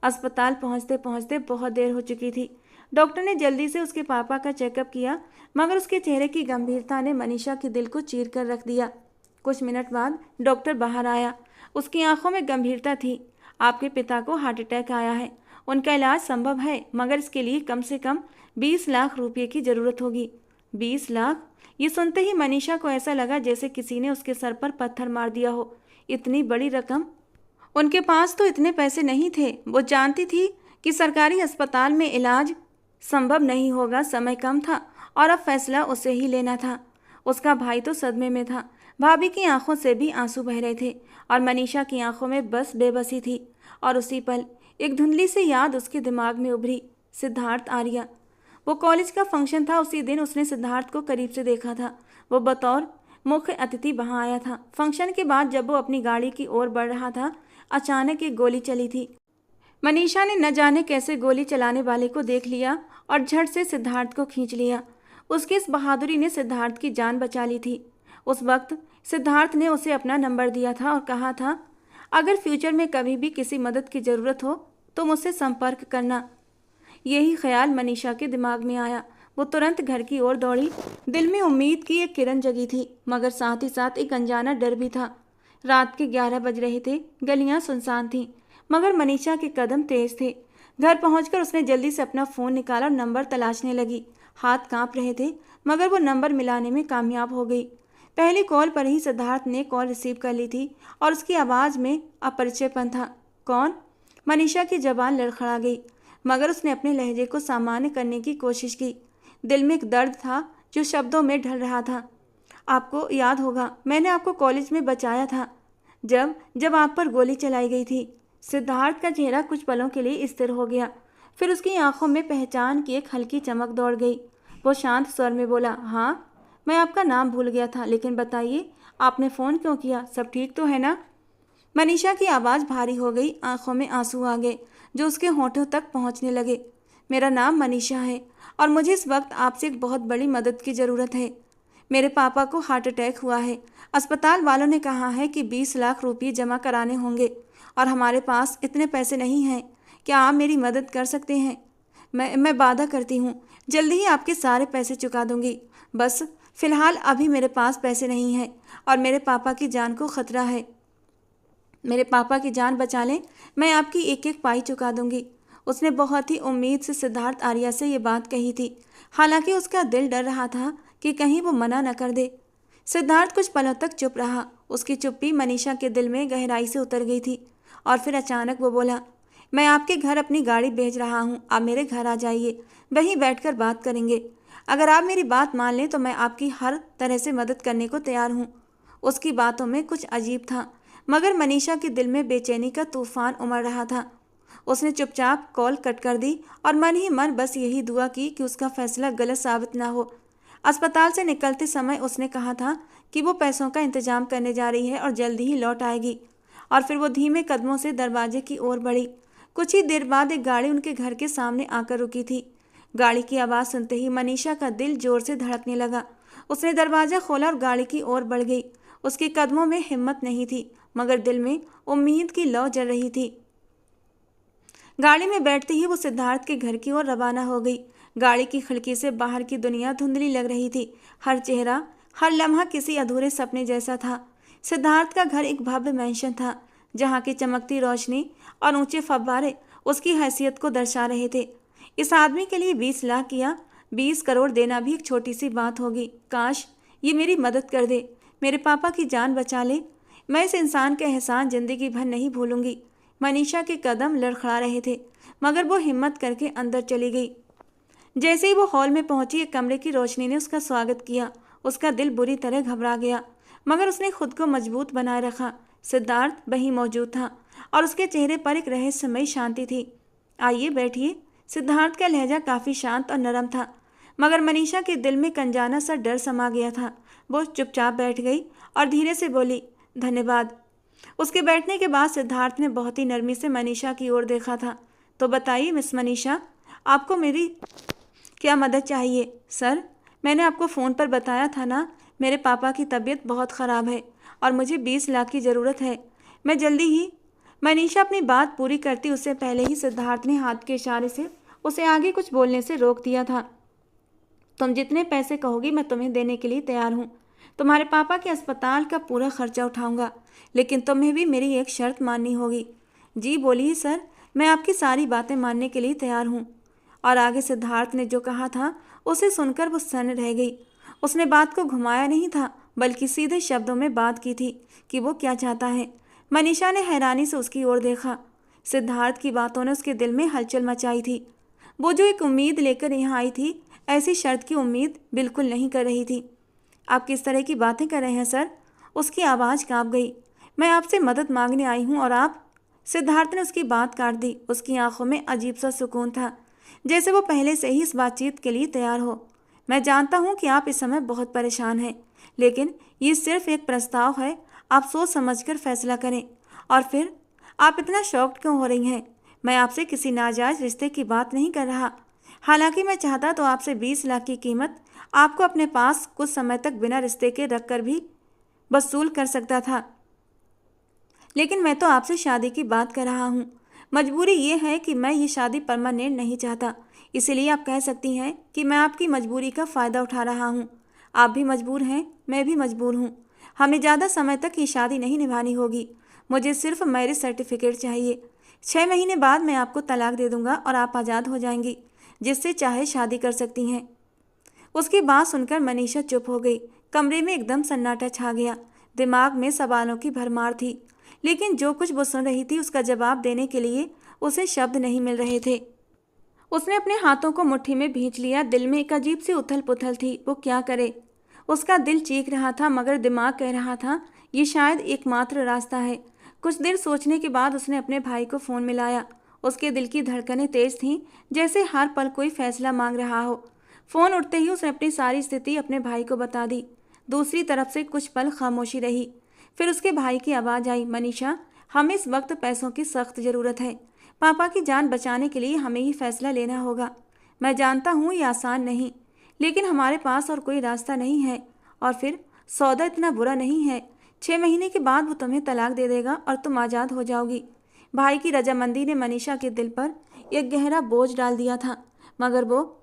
अस्पताल पहुंचते पहुंचते बहुत देर हो चुकी थी। डॉक्टर ने जल्दी से उसके पापा का चेकअप किया, मगर उसके चेहरे की गंभीरता ने मनीषा के दिल को चीर कर रख दिया। कुछ मिनट बाद डॉक्टर बाहर आया। उसकी आंखों में गंभीरता थी। आपके पिता को हार्ट अटैक आया है। उनका इलाज संभव है, मगर इसके लिए कम से कम 20 लाख रुपये की ज़रूरत होगी। 20 लाख? ये सुनते ही मनीषा को ऐसा लगा जैसे किसी ने उसके सर पर पत्थर मार दिया हो। इतनी बड़ी रकम? उनके पास तो इतने पैसे नहीं थे। वो जानती थी कि सरकारी अस्पताल में इलाज संभव नहीं होगा। समय कम था और अब फैसला उसे ही लेना था। उसका भाई तो सदमे में था। भाभी की आंखों से भी आंसू बह रहे थे और मनीषा की आंखों में बस बेबसी थी। और उसी पल एक धुंधली सी याद उसके दिमाग में उभरी। सिद्धार्थ आर्या। वो कॉलेज का फंक्शन था। उसी दिन उसने सिद्धार्थ को करीब से देखा था। वो बतौर मुख्य अतिथि वहां आया था। फंक्शन के बाद जब वो अपनी गाड़ी की ओर बढ़ रहा था, अचानक एक गोली चली थी। मनीषा ने न जाने कैसे गोली चलाने वाले को देख लिया और झट से सिद्धार्थ को खींच लिया। उसकी इस बहादुरी ने सिद्धार्थ की जान बचा ली थी। उस वक्त सिद्धार्थ ने उसे अपना नंबर दिया था और कहा था, अगर फ्यूचर में कभी भी किसी मदद की ज़रूरत हो तो मुझसे संपर्क करना। यही ख्याल मनीषा के दिमाग में आया। वो तुरंत घर की ओर दौड़ी। दिल में उम्मीद की एक किरण जगी थी, मगर साथ ही साथ एक अनजाना डर भी था। रात के 11 बज रहे थे। गलियां सुनसान थीं, मगर मनीषा के कदम तेज थे। घर पहुंचकर उसने जल्दी से अपना फ़ोन निकाला और नंबर तलाशने लगी। हाथ कांप रहे थे, मगर वो नंबर मिलाने में कामयाब हो गई। पहली कॉल पर ही सिद्धार्थ ने कॉल रिसीव कर ली थी और उसकी आवाज़ में अपरिचयपन था। कौन? मनीषा की जबान लड़खड़ा गई, मगर उसने अपने लहजे को सामान्य करने की कोशिश की। दिल में एक दर्द था जो शब्दों में ढल रहा था। आपको याद होगा, मैंने आपको कॉलेज में बचाया था जब आप पर गोली चलाई गई थी। सिद्धार्थ का चेहरा कुछ पलों के लिए स्थिर हो गया, फिर उसकी आंखों में पहचान की एक हल्की चमक दौड़ गई। वो शांत स्वर में बोला, हाँ, मैं आपका नाम भूल गया था, लेकिन बताइए आपने फ़ोन क्यों किया? सब ठीक तो है ना? मनीषा की आवाज़ भारी हो गई। आंखों में आंसू आ गए जो उसके होंठों तक पहुंचने लगे। मेरा नाम मनीषा है और मुझे इस वक्त आपसे एक बहुत बड़ी मदद की ज़रूरत है। मेरे पापा को हार्ट अटैक हुआ है। अस्पताल वालों ने कहा है कि 20 लाख रुपये जमा कराने होंगे और हमारे पास इतने पैसे नहीं हैं। क्या आप मेरी मदद कर सकते हैं? मैं वादा करती हूँ जल्दी ही आपके सारे पैसे चुका दूँगी। बस फ़िलहाल अभी मेरे पास पैसे नहीं हैं और मेरे पापा की जान को ख़तरा है। मेरे पापा की जान बचा लें, मैं आपकी एक एक पाई चुका दूंगी। उसने बहुत ही उम्मीद से सिद्धार्थ आर्या से ये बात कही थी। हालांकि उसका दिल डर रहा था कि कहीं वो मना न कर दे। सिद्धार्थ कुछ पलों तक चुप रहा। उसकी चुप्पी मनीषा के दिल में गहराई से उतर गई थी और फिर अचानक वो बोला, मैं आपके घर अपनी गाड़ी भेज रहा हूँ, आप मेरे घर आ जाइए, वहीं बैठकर बात करेंगे। अगर आप मेरी बात मान लें तो मैं आपकी हर तरह से मदद करने को तैयार हूँ। उसकी बातों में कुछ अजीब था, मगर मनीषा के दिल में बेचैनी का तूफान उमड़ रहा था। उसने चुपचाप कॉल कट कर दी और मन ही मन बस यही दुआ की कि उसका फैसला गलत साबित ना हो। अस्पताल से निकलते समय उसने कहा था कि वो पैसों का इंतजाम करने जा रही है और जल्दी ही लौट आएगी। और फिर वो धीमे कदमों से दरवाजे की ओर बढ़ी। कुछ ही देर बाद एक गाड़ी उनके घर के सामने आकर रुकी थी। गाड़ी की आवाज़ सुनते ही मनीषा का दिल जोर से धड़कने लगा। उसने दरवाज़ा खोला और गाड़ी की ओर बढ़ गई। उसके कदमों में हिम्मत नहीं थी, मगर दिल में उम्मीद की लौ जल रही थी। गाड़ी में बैठते ही वो सिद्धार्थ के घर की ओर रवाना हो गई। गाड़ी की खिड़की से बाहर की दुनिया धुंधली लग रही थी। हर चेहरा, हर लम्हा किसी अधूरे सपने जैसा था। सिद्धार्थ का घर एक भव्य मैंशन था, जहाँ की चमकती रोशनी और ऊंचे फव्वारे उसकी हैसियत को दर्शा रहे थे। इस आदमी के लिए 20 लाख या 20 करोड़ देना भी एक छोटी सी बात होगी। काश ये मेरी मदद कर दे, मेरे पापा की जान बचा ले। मैं इस इंसान का एहसान जिंदगी भर नहीं भूलूंगी। मनीषा के कदम लड़खड़ा रहे थे, मगर वो हिम्मत करके अंदर चली गई। जैसे ही वो हॉल में पहुंची, एक कमरे की रोशनी ने उसका स्वागत किया। उसका दिल बुरी तरह घबरा गया, मगर उसने खुद को मजबूत बनाए रखा। सिद्धार्थ वहीं मौजूद था और उसके चेहरे पर एक रहस्यमयी शांति थी। आइए बैठिए। सिद्धार्थ का लहजा काफ़ी शांत और नरम था, मगर मनीषा के दिल में अनजाना सा डर समा गया था। वो चुपचाप बैठ गई और धीरे से बोली, धन्यवाद। उसके बैठने के बाद सिद्धार्थ ने बहुत ही नरमी से मनीषा की ओर देखा था। तो बताइए मिस मनीषा, आपको मेरी क्या मदद चाहिए? सर, मैंने आपको फ़ोन पर बताया था ना, मेरे पापा की तबीयत बहुत ख़राब है और मुझे 20 लाख की ज़रूरत है। मैं जल्दी ही। मनीषा अपनी बात पूरी करती उससे पहले ही सिद्धार्थ ने हाथ के इशारे से उसे आगे कुछ बोलने से रोक दिया था। तुम जितने पैसे कहोगी मैं तुम्हें देने के लिए तैयार हूँ। तुम्हारे पापा के अस्पताल का पूरा खर्चा उठाऊंगा, लेकिन तुम्हें भी मेरी एक शर्त माननी होगी। जी बोलिए सर, मैं आपकी सारी बातें मानने के लिए तैयार हूँ। और आगे सिद्धार्थ ने जो कहा था उसे सुनकर वो सन्न रह गई। उसने बात को घुमाया नहीं था, बल्कि सीधे शब्दों में बात की थी कि वो क्या चाहता है। मनीषा ने हैरानी से उसकी ओर देखा। सिद्धार्थ की बातों ने उसके दिल में हलचल मचाई थी। वो जो एक उम्मीद लेकर यहाँ आई थी, ऐसी शर्त की उम्मीद बिल्कुल नहीं कर रही थी। आप किस तरह की बातें कर रहे हैं सर? उसकी आवाज़ कांप गई। मैं आपसे मदद मांगने आई हूँ और आप? सिद्धार्थ ने उसकी बात काट दी। उसकी आंखों में अजीब सा सुकून था, जैसे वो पहले से ही इस बातचीत के लिए तैयार हो। मैं जानता हूँ कि आप इस समय बहुत परेशान हैं, लेकिन ये सिर्फ एक प्रस्ताव है। आप सोच समझकर फैसला करें। और फिर आप इतना शॉक्ड क्यों हो रही हैं? मैं आपसे किसी नाजायज़ रिश्ते की बात नहीं कर रहा। हालांकि मैं चाहता तो आपसे 20 लाख की कीमत आपको अपने पास कुछ समय तक बिना रिश्ते के रख कर भी वसूल कर सकता था, लेकिन मैं तो आपसे शादी की बात कर रहा हूँ। मजबूरी ये है कि मैं ये शादी परमानेंट नहीं चाहता, इसीलिए आप कह सकती हैं कि मैं आपकी मजबूरी का फ़ायदा उठा रहा हूँ। आप भी मजबूर हैं, मैं भी मजबूर हूँ। हमें ज़्यादा समय तक ये शादी नहीं निभानी होगी। मुझे सिर्फ मैरिज सर्टिफिकेट चाहिए। 6 महीने बाद मैं आपको तलाक दे दूँगा और आप आज़ाद हो जाएंगी। जिससे चाहे शादी कर सकती हैं। उसकी बात सुनकर मनीषा चुप हो गई। कमरे में एकदम सन्नाटा छा गया। दिमाग में सवालों की भरमार थी, लेकिन जो कुछ वो सुन रही थी उसका जवाब देने के लिए उसे शब्द नहीं मिल रहे थे। उसने अपने हाथों को मुट्ठी में भींच लिया। दिल में एक अजीब सी उथल पुथल थी। वो क्या करे? उसका दिल चीख रहा था, मगर दिमाग कह रहा था ये शायद एकमात्र रास्ता है। कुछ देर सोचने के बाद उसने अपने भाई को फ़ोन मिलाया। उसके दिल की धड़कनें तेज थीं, जैसे हर पल कोई फैसला मांग रहा हो। फ़ोन उठते ही उसने अपनी सारी स्थिति अपने भाई को बता दी। दूसरी तरफ से कुछ पल खामोशी रही। फिर उसके भाई की आवाज़ आई, मनीषा, हमें इस वक्त पैसों की सख्त ज़रूरत है। पापा की जान बचाने के लिए हमें ही फैसला लेना होगा। मैं जानता हूँ ये आसान नहीं, लेकिन हमारे पास और कोई रास्ता नहीं है। और फिर सौदा इतना बुरा नहीं है। 6 महीने के बाद वो तुम्हें तलाक दे देगा और तुम आज़ाद हो जाओगी। भाई की रजामंदी ने मनीषा के दिल पर एक गहरा बोझ डाल दिया था, मगर वो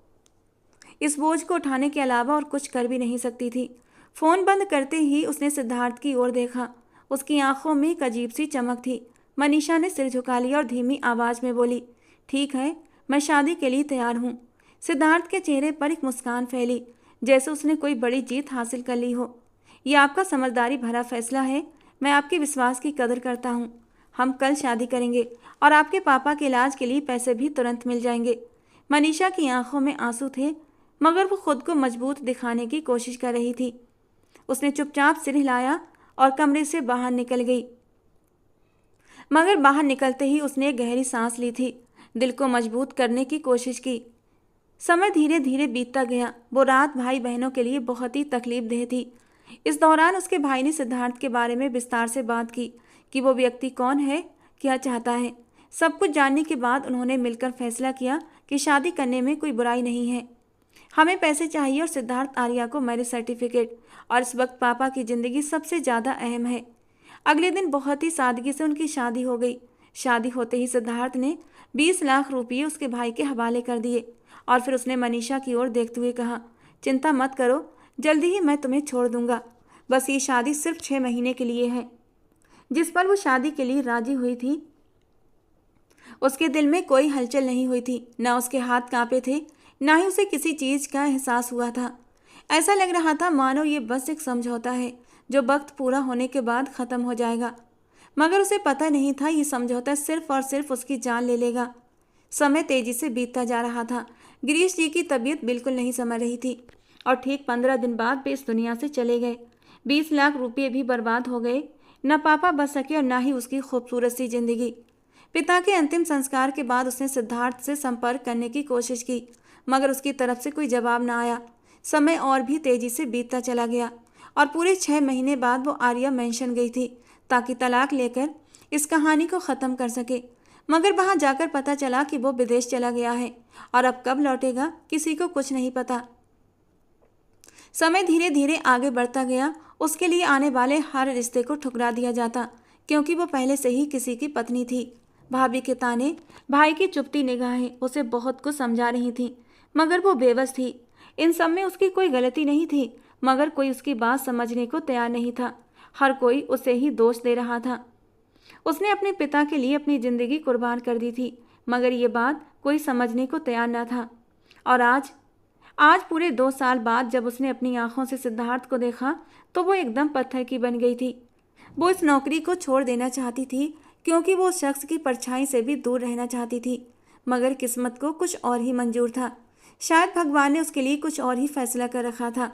इस बोझ को उठाने के अलावा और कुछ कर भी नहीं सकती थी। फ़ोन बंद करते ही उसने सिद्धार्थ की ओर देखा। उसकी आंखों में एक अजीब सी चमक थी। मनीषा ने सिर झुका लिया और धीमी आवाज़ में बोली, ठीक है, मैं शादी के लिए तैयार हूँ। सिद्धार्थ के चेहरे पर एक मुस्कान फैली, जैसे उसने कोई बड़ी जीत हासिल कर ली हो। यह आपका समझदारी भरा फैसला है। मैं आपके विश्वास की कदर करता हूँ। हम कल शादी करेंगे और आपके पापा के इलाज के लिए पैसे भी तुरंत मिल जाएंगे। मनीषा की आंखों में आंसू थे, मगर वो खुद को मजबूत दिखाने की कोशिश कर रही थी। उसने चुपचाप सिर हिलाया और कमरे से बाहर निकल गई। मगर बाहर निकलते ही उसने एक गहरी सांस ली थी, दिल को मजबूत करने की कोशिश की। समय धीरे धीरे बीतता गया। वो रात भाई बहनों के लिए बहुत ही तकलीफदेह थी। इस दौरान उसके भाई ने सिद्धार्थ के बारे में विस्तार से बात की कि वो व्यक्ति कौन है, क्या चाहता है। सब कुछ जानने के बाद उन्होंने मिलकर फैसला किया कि शादी करने में कोई बुराई नहीं है। हमें पैसे चाहिए और सिद्धार्थ आर्या को मैरिज सर्टिफिकेट, और इस वक्त पापा की ज़िंदगी सबसे ज़्यादा अहम है। अगले दिन बहुत ही सादगी से उनकी शादी हो गई। शादी होते ही सिद्धार्थ ने 20 लाख रुपये उसके भाई के हवाले कर दिए और फिर उसने मनीषा की ओर देखते हुए कहा, चिंता मत करो, जल्दी ही मैं तुम्हें छोड़ दूंगा। बस ये शादी सिर्फ 6 महीने के लिए है। जिस पर वो शादी के लिए राजी हुई थी, उसके दिल में कोई हलचल नहीं हुई थी, न उसके हाथ कांपे थे, ना ही उसे किसी चीज़ का एहसास हुआ था। ऐसा लग रहा था मानो ये बस एक समझौता है जो वक्त पूरा होने के बाद ख़त्म हो जाएगा। मगर उसे पता नहीं था ये समझौता सिर्फ और सिर्फ उसकी जान ले लेगा। समय तेजी से बीतता जा रहा था। गिरीश जी की तबीयत बिल्कुल नहीं संभल रही थी और ठीक 15 दिन बाद वे इस दुनिया से चले गए। 20 लाख रुपये भी बर्बाद हो गए। न पापा बच सके और न ही उसकी खूबसूरत सी जिंदगी। पिता के अंतिम संस्कार के बाद उसने सिद्धार्थ से संपर्क करने की कोशिश की, मगर उसकी तरफ से कोई जवाब न आया। समय और भी तेजी से बीतता चला गया और पूरे 6 महीने बाद वो आर्या मेंशन गई थी ताकि तलाक लेकर इस कहानी को ख़त्म कर सके। मगर वहाँ जाकर पता चला कि वो विदेश चला गया है और अब कब लौटेगा किसी को कुछ नहीं पता। समय धीरे धीरे आगे बढ़ता गया। उसके लिए आने वाले हर रिश्ते को ठुकरा दिया जाता क्योंकि वो पहले से ही किसी की पत्नी थी। भाभी के ताने, भाई की चुपती निगाहें उसे बहुत कुछ समझा रही थीं, मगर वो बेबस थी। इन सब में उसकी कोई गलती नहीं थी, मगर कोई उसकी बात समझने को तैयार नहीं था। हर कोई उसे ही दोष दे रहा था। उसने अपने पिता के लिए अपनी ज़िंदगी कुर्बान कर दी थी, मगर ये बात कोई समझने को तैयार न था। और आज पूरे 2 साल बाद जब उसने अपनी आंखों से सिद्धार्थ को देखा तो वो एकदम पत्थर की बन गई थी। वो इस नौकरी को छोड़ देना चाहती थी क्योंकि वो उस शख्स की परछाई से भी दूर रहना चाहती थी, मगर किस्मत को कुछ और ही मंजूर था। शायद भगवान ने उसके लिए कुछ और ही फैसला कर रखा था।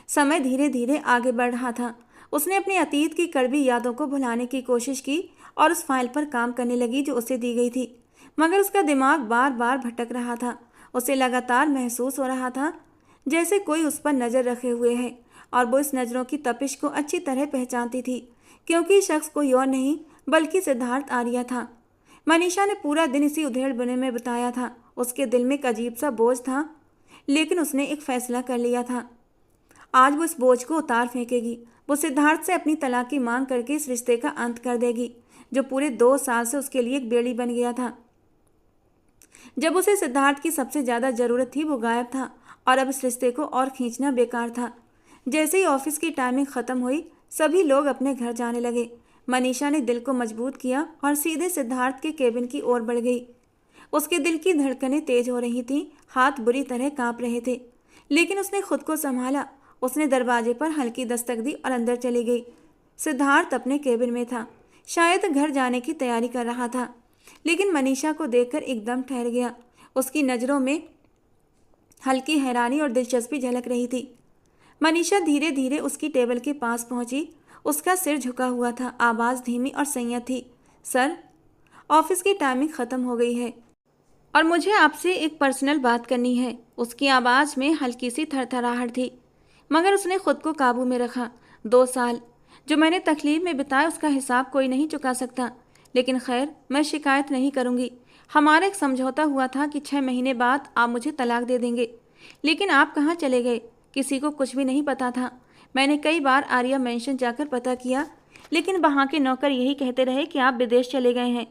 समय धीरे धीरे आगे बढ़ रहा था। उसने अपने अतीत की कड़वी यादों को भुलाने की कोशिश की और उस फाइल पर काम करने लगी जो उसे दी गई थी, मगर उसका दिमाग बार बार भटक रहा था। उसे लगातार महसूस हो रहा था जैसे कोई उस पर नज़र रखे हुए है और वो इस नज़रों की तपिश को अच्छी तरह पहचानती थी क्योंकि शख्स कोई और नहीं बल्कि सिद्धार्थ आर्या था। मनीषा ने पूरा दिन इसी उधेड़-बुने में बिताया था। उसके दिल में एक अजीब सा बोझ था, लेकिन उसने एक फैसला कर लिया था। आज वो इस बोझ को उतार फेंकेगी। वो सिद्धार्थ से अपनी तलाक की मांग करके इस रिश्ते का अंत कर देगी जो पूरे 2 साल से उसके लिए एक बेड़ी बन गया था। जब उसे सिद्धार्थ की सबसे ज़्यादा ज़रूरत थी वो गायब था और अब इस रिश्ते को और खींचना बेकार था। जैसे ही ऑफिस की टाइमिंग ख़त्म हुई सभी लोग अपने घर जाने लगे। मनीषा ने दिल को मजबूत किया और सीधे सिद्धार्थ के केबिन की ओर बढ़ गई। उसके दिल की धड़कनें तेज हो रही थीं, हाथ बुरी तरह कांप रहे थे, लेकिन उसने खुद को संभाला। उसने दरवाजे पर हल्की दस्तक दी और अंदर चली गई। सिद्धार्थ अपने केबिन में था, शायद घर जाने की तैयारी कर रहा था, लेकिन मनीषा को देखकर एकदम ठहर गया। उसकी नज़रों में हल्की हैरानी और दिलचस्पी झलक रही थी। मनीषा धीरे धीरे उसकी टेबल के पास पहुंची। उसका सिर झुका हुआ था, आवाज़ धीमी और संयत थी। सर, ऑफिस की टाइमिंग ख़त्म हो गई है और मुझे आपसे एक पर्सनल बात करनी है। उसकी आवाज़ में हल्की सी थरथराहट थी, मगर उसने खुद को काबू में रखा। 2 साल जो मैंने तकलीफ में बिताए उसका हिसाब कोई नहीं चुका सकता, लेकिन खैर मैं शिकायत नहीं करूँगी। हमारा एक समझौता हुआ था कि 6 महीने बाद आप मुझे तलाक दे देंगे, लेकिन आप कहाँ चले गए? किसी को कुछ भी नहीं पता था। मैंने कई बार आर्या मेंशन जाकर पता किया, लेकिन वहाँ के नौकर यही कहते रहे कि आप विदेश चले गए हैं।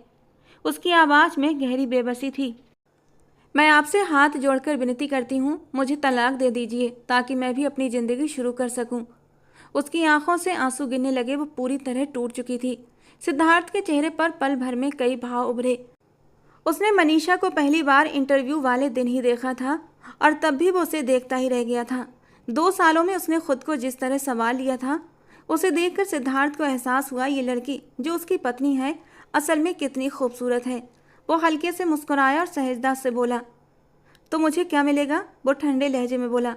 उसकी आवाज़ में गहरी बेबसी थी। मैं आपसे हाथ जोड़कर विनती करती हूँ, मुझे तलाक दे दीजिए ताकि मैं भी अपनी ज़िंदगी शुरू कर सकूँ। उसकी आंखों से आंसू गिरने लगे। वो पूरी तरह टूट चुकी थी। सिद्धार्थ के चेहरे पर पल भर में कई भाव उभरे। उसने मनीषा को पहली बार इंटरव्यू वाले दिन ही देखा था और तब भी वो उसे देखता ही रह गया था। 2 सालों में उसने खुद को जिस तरह संवार लिया था, उसे देखकर सिद्धार्थ को एहसास हुआ ये लड़की जो उसकी पत्नी है असल में कितनी खूबसूरत है। वो हल्के से मुस्कुराया और सहजता से बोला, तो मुझे क्या मिलेगा? वो ठंडे लहजे में बोला,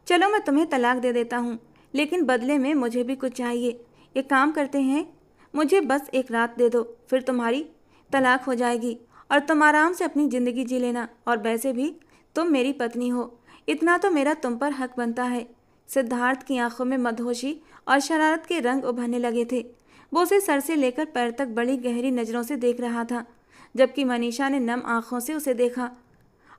चलो मैं तुम्हें तलाक दे देता हूँ, लेकिन बदले में मुझे भी कुछ चाहिए। एक काम करते हैं, मुझे बस एक रात दे दो, फिर तुम्हारी तलाक हो जाएगी और तुम आराम से अपनी ज़िंदगी जी लेना। और वैसे भी तुम मेरी पत्नी हो, इतना तो मेरा तुम पर हक बनता है। सिद्धार्थ की आंखों में मदहोशी और शरारत के रंग उभरने लगे थे। वो उसे सर से लेकर पैर तक बड़ी गहरी नज़रों से देख रहा था, जबकि मनीषा ने नम आंखों से उसे देखा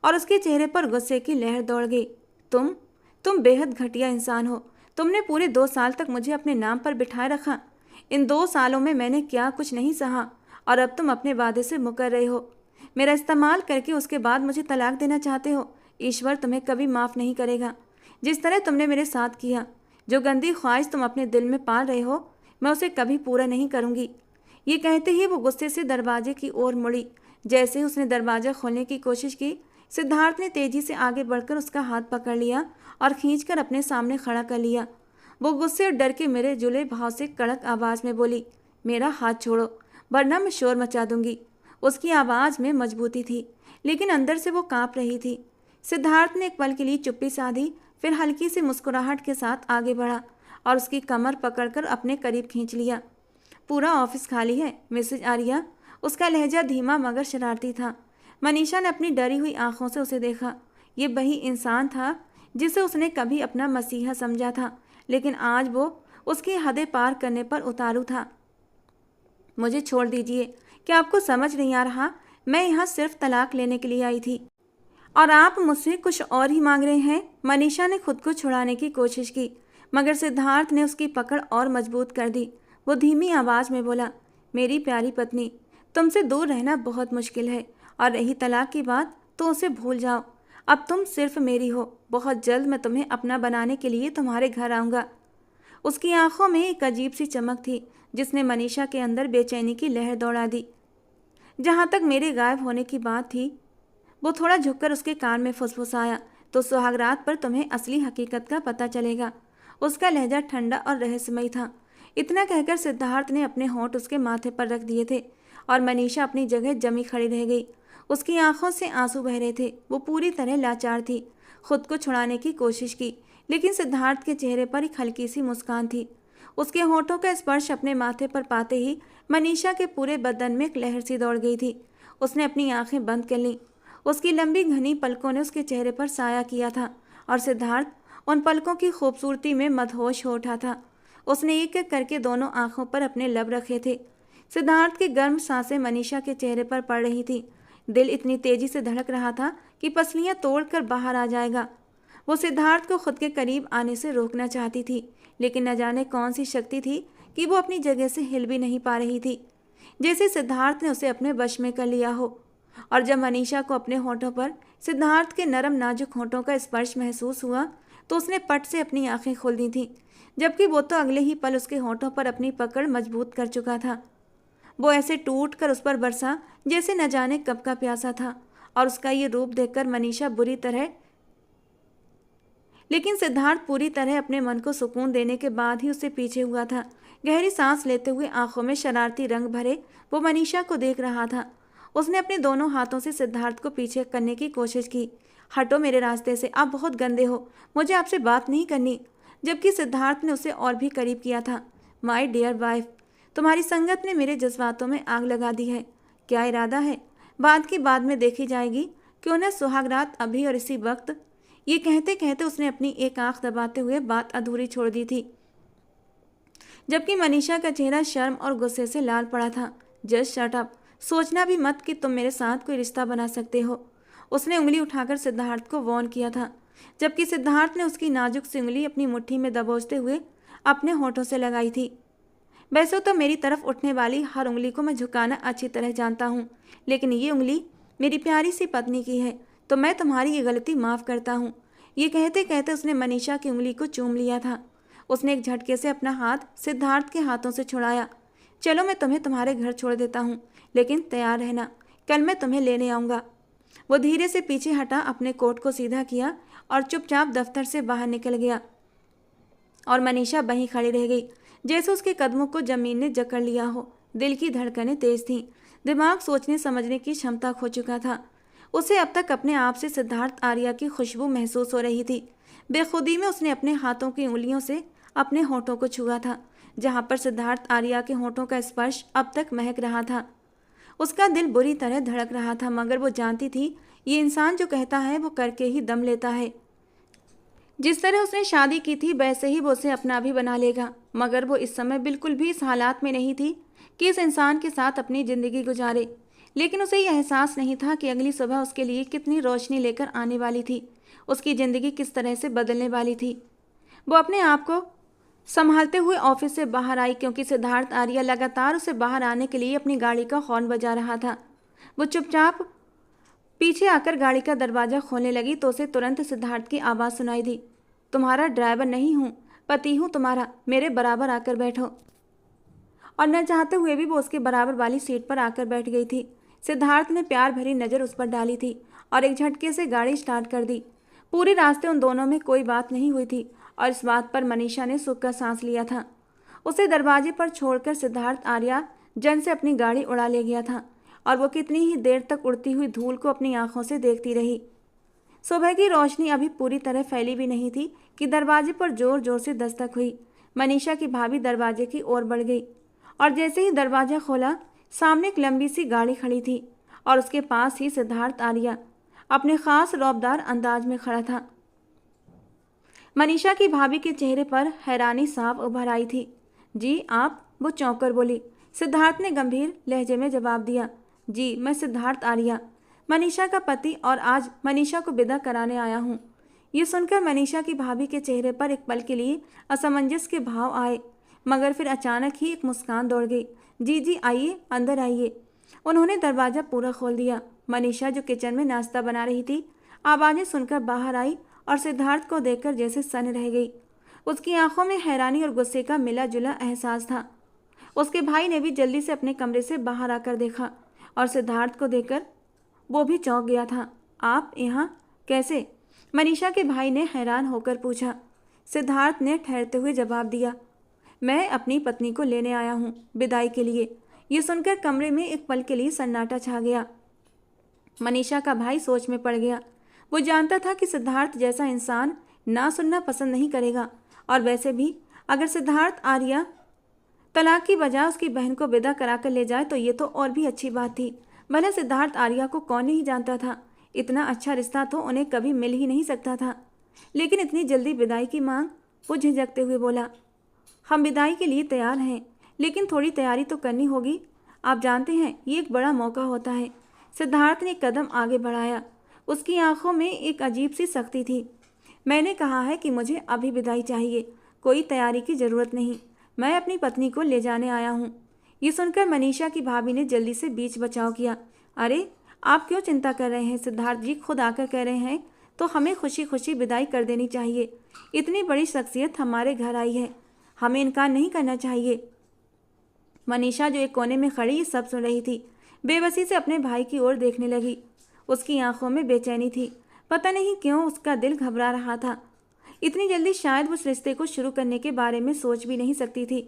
और उसके चेहरे पर गुस्से की लहर दौड़ गई। तुम बेहद घटिया इंसान हो। तुमने पूरे 2 साल तक मुझे अपने नाम पर बिठाए रखा। इन 2 सालों में मैंने क्या कुछ नहीं सहा, और अब तुम अपने वादे से मुकर रहे हो। मेरा इस्तेमाल करके उसके बाद मुझे तलाक देना चाहते हो। ईश्वर तुम्हें कभी माफ़ नहीं करेगा। जिस तरह तुमने मेरे साथ किया, जो गंदी ख्वाहिश तुम अपने दिल में पाल रहे हो, मैं उसे कभी पूरा नहीं करूँगी। ये कहते ही वो गुस्से से दरवाजे की ओर मुड़ी। जैसे ही उसने दरवाज़ा खोलने की कोशिश की, सिद्धार्थ ने तेजी से आगे बढ़कर उसका हाथ पकड़ लिया और खींचकर अपने सामने खड़ा कर लिया। वो गुस्से और डर के मेरे जुले भाव से कड़क आवाज़ में बोली, मेरा हाथ छोड़ो वरना मैं शोर मचा दूंगी। उसकी आवाज़ में मजबूती थी, लेकिन अंदर से वो कांप रही थी। सिद्धार्थ ने एक पल के लिए चुप्पी साधी, फिर हल्की सी मुस्कुराहट के साथ आगे बढ़ा और उसकी कमर पकड़कर अपने करीब खींच लिया। पूरा ऑफिस खाली है, मिसेज आर्या। उसका लहजा धीमा मगर शरारती था। मनीषा ने अपनी डरी हुई आंखों से उसे देखा। ये वही इंसान था जिसे उसने कभी अपना मसीहा समझा था, लेकिन आज वो उसकी हदें पार करने पर उतारू था। मुझे छोड़ दीजिए। क्या आपको समझ नहीं आ रहा? मैं यहाँ सिर्फ तलाक लेने के लिए आई थी और आप मुझसे कुछ और ही मांग रहे हैं। मनीषा ने खुद को छुड़ाने की कोशिश की, मगर सिद्धार्थ ने उसकी पकड़ और मजबूत कर दी। वो धीमी आवाज़ में बोला, मेरी प्यारी पत्नी, तुमसे दूर रहना बहुत मुश्किल है, और रही तलाक की बात तो उसे भूल जाओ। अब तुम सिर्फ मेरी हो। बहुत जल्द मैं तुम्हें अपना बनाने के लिए तुम्हारे घर आऊँगा। उसकी आंखों में एक अजीब सी चमक थी, जिसने मनीषा के अंदर बेचैनी की लहर दौड़ा दी। जहाँ तक मेरे गायब होने की बात थी, वो थोड़ा झुककर उसके कान में फुसफुसाया, तो सुहागरात पर तुम्हें असली हकीकत का पता चलेगा। उसका लहजा ठंडा और रहस्यमयी था। इतना कहकर सिद्धार्थ ने अपने होंठ उसके माथे पर रख दिए थे और मनीषा अपनी जगह जमी खड़ी रह गई। उसकी आंखों से आंसू बह रहे थे। वो पूरी तरह लाचार थी। खुद को छुड़ाने की कोशिश की, लेकिन सिद्धार्थ के चेहरे पर एक हल्की सी मुस्कान थी। उसके होंठों का स्पर्श अपने माथे पर पाते ही मनीषा के पूरे बदन में एक लहर सी दौड़ गई थी। उसने अपनी आंखें बंद कर लीं। उसकी लंबी घनी पलकों ने उसके चेहरे पर साया किया था और सिद्धार्थ उन पलकों की खूबसूरती में मदहोश हो उठा था। उसने एक एक करके दोनों आंखों पर अपने लब रखे थे। सिद्धार्थ की गर्म सांसें मनीषा के चेहरे पर पड़ रही थी। दिल इतनी तेजी से धड़क रहा था कि पसलियां तोड़कर बाहर आ जाएगा। वो सिद्धार्थ को खुद के करीब आने से रोकना चाहती थी, लेकिन न जाने कौन सी शक्ति थी कि वो अपनी जगह से हिल भी नहीं पा रही थी। जैसे सिद्धार्थ ने उसे अपने वश में कर लिया हो। और जब मनीषा को अपने होठों पर सिद्धार्थ के नरम नाजुक होठों का स्पर्श महसूस हुआ, तो उसने पट से अपनी आंखें खोल दी थीं, जबकि वो तो अगले ही पल उसके होठों पर अपनी पकड़ मजबूत कर चुका था। वो ऐसे टूट कर उस पर बरसा जैसे न जाने कब का प्यासा था, और उसका ये रूप देखकर मनीषा लेकिन सिद्धार्थ पूरी तरह अपने मन को सुकून देने के बाद ही उससे पीछे हुआ था। गहरी सांस लेते हुए आंखों में शरारती रंग भरे वो मनीषा को देख रहा था। उसने अपने दोनों हाथों से सिद्धार्थ को पीछे करने की कोशिश की। हटो मेरे रास्ते से, आप बहुत गंदे हो, मुझे आपसे बात नहीं करनी। जबकि सिद्धार्थ ने उसे और भी करीब किया था। माय डियर वाइफ, तुम्हारी संगत ने मेरे जज्बातों में आग लगा दी है। क्या इरादा है? बात की बाद में देखी जाएगी, क्यों न सुहागरात अभी और इसी वक्त। ये कहते कहते उसने अपनी एक आंख दबाते हुए बात अधूरी छोड़ दी थी, जबकि मनीषा का चेहरा शर्म और गुस्से से लाल पड़ा था। जस्ट शट अप, सोचना भी मत कि तुम मेरे साथ कोई रिश्ता बना सकते हो। उसने उंगली उठाकर सिद्धार्थ को वार्न किया था, जबकि सिद्धार्थ ने उसकी नाजुक सी उंगली अपनी मुट्ठी में दबोचते हुए अपने होठों से लगाई थी। वैसे तो मेरी तरफ उठने वाली हर उंगली को मैं झुकाना अच्छी तरह जानता हूँ, लेकिन ये उंगली मेरी प्यारी सी पत्नी की है, तो मैं तुम्हारी ये गलती माफ़ करता हूँ। ये कहते कहते उसने मनीषा की उंगली को चूम लिया था। उसने एक झटके से अपना हाथ सिद्धार्थ के हाथों से छुड़ाया। चलो मैं तुम्हें तुम्हारे घर छोड़ देता हूँ, लेकिन तैयार रहना, कल मैं तुम्हें लेने आऊँगा। वो धीरे से पीछे हटा, अपने कोट को सीधा किया और चुपचाप दफ्तर से बाहर निकल गया। और मनीषा वहीं खड़ी रह गई, जैसे उसके कदमों को जमीन ने जकड़ लिया हो। दिल की धड़कनें तेज थीं, दिमाग सोचने समझने की क्षमता खो चुका था। उसे अब तक अपने आप से सिद्धार्थ आर्या की खुशबू महसूस हो रही थी। बेखुदी में उसने अपने हाथों की उंगलियों से अपने होठों को छुआ था, जहाँ पर सिद्धार्थ आर्या के होठों का स्पर्श अब तक महक रहा था। उसका दिल बुरी तरह धड़क रहा था, मगर वो जानती थी ये इंसान जो कहता है वो करके ही दम लेता है। जिस तरह उसने शादी की थी वैसे ही वो उसे अपना भी बना लेगा। मगर वो इस समय बिल्कुल भी इस हालात में नहीं थी कि इस इंसान के साथ अपनी ज़िंदगी गुजारे। लेकिन उसे यह एहसास नहीं था कि अगली सुबह उसके लिए कितनी रोशनी लेकर आने वाली थी, उसकी ज़िंदगी किस तरह से बदलने वाली थी। वो अपने आप को संभालते हुए ऑफिस से बाहर आई, क्योंकि सिद्धार्थ आर्या लगातार उसे बाहर आने के लिए अपनी गाड़ी का हॉर्न बजा रहा था। वो चुपचाप पीछे आकर गाड़ी का दरवाज़ा खोलने लगी तो उसे तुरंत सिद्धार्थ की आवाज़ सुनाई दी। तुम्हारा ड्राइवर नहीं हूँ, पति हूँ तुम्हारा, मेरे बराबर आकर बैठो। और न चाहते हुए भी वो उसके बराबर वाली सीट पर आकर बैठ गई थी। सिद्धार्थ ने प्यार भरी नज़र उस पर डाली थी और एक झटके से गाड़ी स्टार्ट कर दी। पूरे रास्ते उन दोनों में कोई बात नहीं हुई थी और इस बात पर मनीषा ने सुख का सांस लिया था। उसे दरवाजे पर छोड़कर सिद्धार्थ आर्या जन से अपनी गाड़ी उड़ा ले गया था और वो कितनी ही देर तक उड़ती हुई धूल को अपनी आंखों से देखती रही। सुबह की रोशनी अभी पूरी तरह फैली भी नहीं थी कि दरवाजे पर जोर जोर से दस्तक हुई। मनीषा की भाभी दरवाजे की ओर बढ़ गई और जैसे ही दरवाज़ा खोला, सामने एक लंबी सी गाड़ी खड़ी थी और उसके पास ही सिद्धार्थ आर्या अपने खास रौबदार अंदाज में खड़ा था। मनीषा की भाभी के चेहरे पर हैरानी साफ उभर आई थी। जी आप? वो चौंक कर बोली। सिद्धार्थ ने गंभीर लहजे में जवाब दिया। जी मैं सिद्धार्थ आर्या, मनीषा का पति, और आज मनीषा को विदा कराने आया हूँ। ये सुनकर मनीषा की भाभी के चेहरे पर एक पल के लिए असमंजस के भाव आए, मगर फिर अचानक ही एक मुस्कान दौड़ गई। जी जी आइए, अंदर आइए। उन्होंने दरवाज़ा पूरा खोल दिया। मनीषा जो किचन में नाश्ता बना रही थी, आवाज़ें सुनकर बाहर आई और सिद्धार्थ को देखकर जैसे सन रह गई। उसकी आंखों में हैरानी और गुस्से का मिला जुला एहसास था। उसके भाई ने भी जल्दी से अपने कमरे से बाहर आकर देखा और सिद्धार्थ को देखकर वो भी चौंक गया था। आप यहाँ कैसे? मनीषा के भाई ने हैरान होकर पूछा। सिद्धार्थ ने ठहरते हुए जवाब दिया, मैं अपनी पत्नी को लेने आया हूँ विदाई के लिए। ये सुनकर कमरे में एक पल के लिए सन्नाटा छा गया। मनीषा का भाई सोच में पड़ गया। वो जानता था कि सिद्धार्थ जैसा इंसान ना सुनना पसंद नहीं करेगा, और वैसे भी अगर सिद्धार्थ आर्या तलाक की बजाय उसकी बहन को विदा कराकर ले जाए तो ये तो और भी अच्छी बात थी। भले सिद्धार्थ आर्या को कौन नहीं जानता था, इतना अच्छा रिश्ता तो उन्हें कभी मिल ही नहीं सकता था। लेकिन इतनी जल्दी विदाई की मांग? वो झिझकते हुए बोला, हम विदाई के लिए तैयार हैं, लेकिन थोड़ी तैयारी तो करनी होगी। आप जानते हैं ये एक बड़ा मौका होता है। सिद्धार्थ ने एक कदम आगे बढ़ाया। उसकी आंखों में एक अजीब सी सख्ती थी। मैंने कहा है कि मुझे अभी विदाई चाहिए, कोई तैयारी की ज़रूरत नहीं। मैं अपनी पत्नी को ले जाने आया हूँ। ये सुनकर मनीषा की भाभी ने जल्दी से बीच बचाव किया। अरे आप क्यों चिंता कर रहे हैं? सिद्धार्थ जी खुद आकर कह रहे हैं तो हमें खुशी खुशी विदाई कर देनी चाहिए। इतनी बड़ी शख्सियत हमारे घर आई है, हमें इनकार नहीं करना चाहिए। मनीषा जो एक कोने में खड़ी ये सब सुन रही थी, बेबसी से अपने भाई की ओर देखने लगी। उसकी आंखों में बेचैनी थी। पता नहीं क्यों उसका दिल घबरा रहा था। इतनी जल्दी शायद उस रिश्ते को शुरू करने के बारे में सोच भी नहीं सकती थी।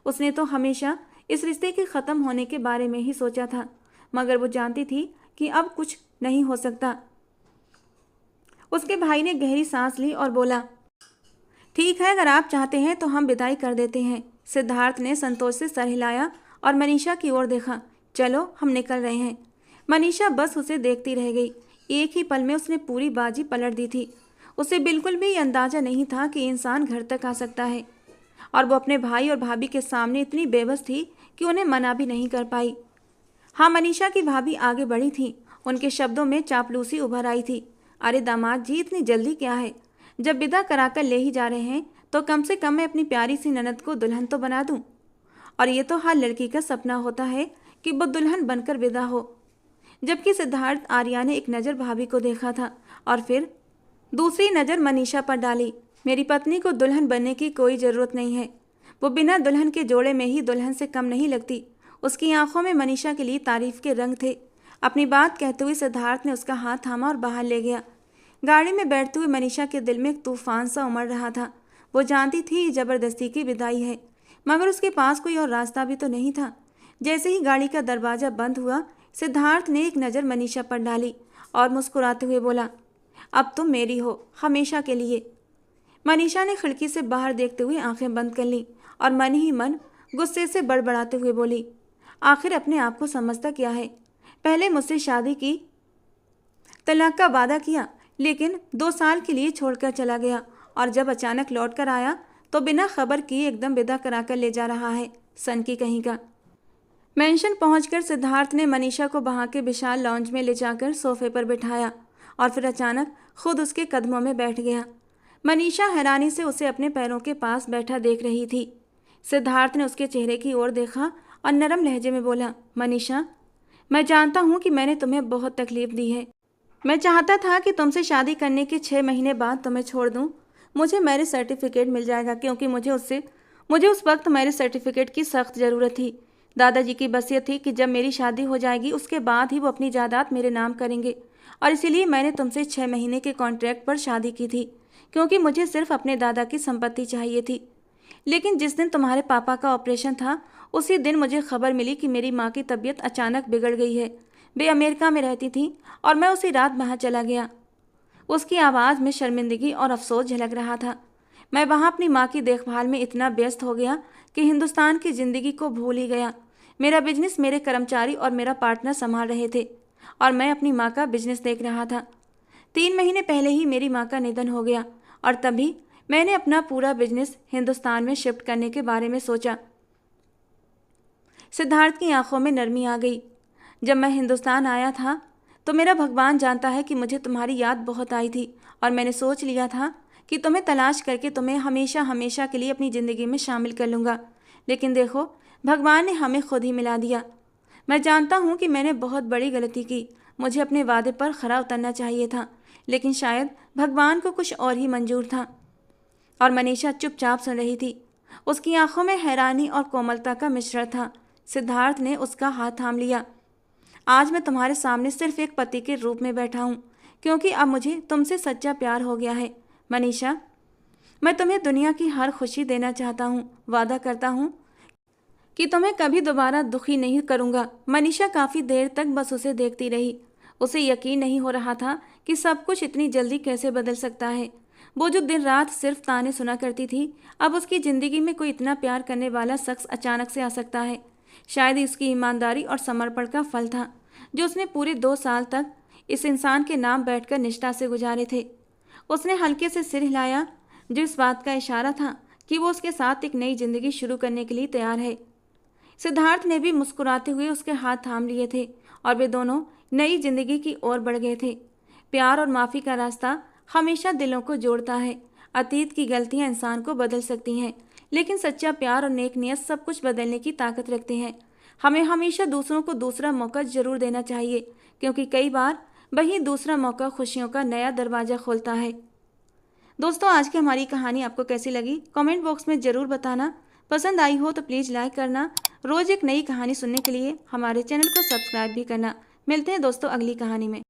उसने तो हमेशा इस रिश्ते के ख़त्म होने के बारे में ही सोचा था, मगर वो जानती थी कि अब कुछ नहीं हो सकता। उसके भाई ने गहरी सांस ली और बोला, ठीक है, अगर आप चाहते हैं तो हम विदाई कर देते हैं। सिद्धार्थ ने संतोष से सर हिलाया और मनीषा की ओर देखा। चलो हम निकल रहे हैं। मनीषा बस उसे देखती रह गई। एक ही पल में उसने पूरी बाजी पलट दी थी। उसे बिल्कुल भी अंदाज़ा नहीं था कि इंसान घर तक आ सकता है, और वो अपने भाई और भाभी के सामने इतनी बेबस थी कि उन्हें मना भी नहीं कर पाई। हाँ, मनीषा की भाभी आगे बढ़ी थी। उनके शब्दों में चापलूसी उभर आई थी। अरे दामाद जी, इतनी जल्दी क्या है? जब विदा कराकर ले ही जा रहे हैं तो कम से कम मैं अपनी प्यारी सी ननद को दुल्हन तो बना दूं। और ये तो हर लड़की का सपना होता है कि वो दुल्हन बनकर विदा हो। जबकि सिद्धार्थ आर्या ने एक नज़र भाभी को देखा था और फिर दूसरी नज़र मनीषा पर डाली। मेरी पत्नी को दुल्हन बनने की कोई ज़रूरत नहीं है, वो बिना दुल्हन के जोड़े में ही दुल्हन से कम नहीं लगती। उसकी आंखों में मनीषा के लिए तारीफ के रंग थे। अपनी बात कहते हुए सिद्धार्थ ने उसका हाथ थामा और बाहर ले गया। गाड़ी में बैठते हुए मनीषा के दिल में एक तूफान सा उमड़ रहा था। वो जानती थी ये ज़बरदस्ती की विदाई है, मगर उसके पास कोई और रास्ता भी तो नहीं था। जैसे ही गाड़ी का दरवाज़ा बंद हुआ, सिद्धार्थ ने एक नज़र मनीषा पर डाली और मुस्कुराते हुए बोला, अब तुम मेरी हो, हमेशा के लिए। मनीषा ने खिड़की से बाहर देखते हुए आंखें बंद कर लीं और मन ही मन गुस्से से बड़बड़ाते हुए बोली, आखिर अपने आप को समझता क्या है? पहले मुझसे शादी की, तलाक का वादा किया, लेकिन 2 साल के लिए छोड़कर चला गया और जब अचानक लौट कर आया तो बिना खबर किए एकदम विदा कराकर ले जा रहा है, सन की कहीं का। मेंशन पहुंचकर सिद्धार्थ ने मनीषा को वहां के विशाल लॉन्ज में ले जाकर सोफे पर बिठाया और फिर अचानक खुद उसके कदमों में बैठ गया। मनीषा हैरानी से उसे अपने पैरों के पास बैठा देख रही थी। सिद्धार्थ ने उसके चेहरे की ओर देखा और नरम लहजे में बोला, मनीषा, मैं जानता हूँ कि मैंने तुम्हें बहुत तकलीफ दी है। मैं चाहता था कि तुमसे शादी करने के 6 महीने बाद तुम्हें छोड़ दूँ। मुझे मैरिज सर्टिफिकेट मिल जाएगा, क्योंकि मुझे उस वक्त मैरिज सर्टिफिकेट की सख्त ज़रूरत थी। दादाजी की वसीयत थी कि जब मेरी शादी हो जाएगी उसके बाद ही वो अपनी जायदाद मेरे नाम करेंगे, और इसीलिए मैंने तुमसे 6 महीने के कॉन्ट्रैक्ट पर शादी की थी, क्योंकि मुझे सिर्फ अपने दादा की संपत्ति चाहिए थी। लेकिन जिस दिन तुम्हारे पापा का ऑपरेशन था उसी दिन मुझे खबर मिली कि मेरी माँ की तबीयत अचानक बिगड़ गई है। वे अमेरिका में रहती थी और मैं उसी रात वहाँ चला गया। उसकी आवाज़ में शर्मिंदगी और अफसोस झलक रहा था। मैं वहाँ अपनी माँ की देखभाल में इतना व्यस्त हो गया कि हिंदुस्तान की ज़िंदगी को भूल ही गया। मेरा बिजनेस मेरे कर्मचारी और मेरा पार्टनर संभाल रहे थे और मैं अपनी माँ का बिजनेस देख रहा था। 3 महीने पहले ही मेरी माँ का निधन हो गया और तभी मैंने अपना पूरा बिजनेस हिंदुस्तान में शिफ्ट करने के बारे में सोचा। सिद्धार्थ की आंखों में नरमी आ गई। जब मैं हिंदुस्तान आया था तो मेरा भगवान जानता है कि मुझे तुम्हारी याद बहुत आई थी और मैंने सोच लिया था कि तुम्हें तलाश करके तुम्हें हमेशा हमेशा के लिए अपनी ज़िंदगी में शामिल कर लूँगा। लेकिन देखो, भगवान ने हमें खुद ही मिला दिया। मैं जानता हूँ कि मैंने बहुत बड़ी गलती की। मुझे अपने वादे पर खरा उतरना चाहिए था, लेकिन शायद भगवान को कुछ और ही मंजूर था। और मनीषा चुपचाप सुन रही थी। उसकी आंखों में हैरानी और कोमलता का मिश्रण था। सिद्धार्थ ने उसका हाथ थाम लिया। आज मैं तुम्हारे सामने सिर्फ एक पति के रूप में बैठा हूँ, क्योंकि अब मुझे तुमसे सच्चा प्यार हो गया है। मनीषा, मैं तुम्हें दुनिया की हर खुशी देना चाहता हूँ। वादा करता हूँ कि तुम्हें कभी दोबारा दुखी नहीं करूँगा। मनीषा काफ़ी देर तक बस उसे देखती रही। उसे यकीन नहीं हो रहा था कि सब कुछ इतनी जल्दी कैसे बदल सकता है। वो जो दिन रात सिर्फ ताने सुना करती थी, अब उसकी ज़िंदगी में कोई इतना प्यार करने वाला शख्स अचानक से आ सकता है। शायद उसकी ईमानदारी और समर्पण का फल था, जो उसने पूरे 2 साल तक इस इंसान के नाम बैठकर निष्ठा से गुजारे थे। उसने हल्के से सिर हिलाया, जो इस बात का इशारा था कि वो उसके साथ एक नई जिंदगी शुरू करने के लिए तैयार है। सिद्धार्थ ने भी मुस्कुराते हुए उसके हाथ थाम लिए थे और वे दोनों नई जिंदगी की ओर बढ़ गए थे। प्यार और माफ़ी का रास्ता हमेशा दिलों को जोड़ता है। अतीत की गलतियां इंसान को बदल सकती हैं, लेकिन सच्चा प्यार और नेक नियत सब कुछ बदलने की ताकत रखते हैं। हमें हमेशा दूसरों को दूसरा मौका जरूर देना चाहिए, क्योंकि कई बार वही दूसरा मौका खुशियों का नया दरवाज़ा खोलता है। दोस्तों, आज की हमारी कहानी आपको कैसी लगी कमेंट बॉक्स में ज़रूर बताना। पसंद आई हो तो प्लीज़ लाइक करना। रोज़ एक नई कहानी सुनने के लिए हमारे चैनल को सब्सक्राइब भी करना। मिलते हैं दोस्तों अगली कहानी में।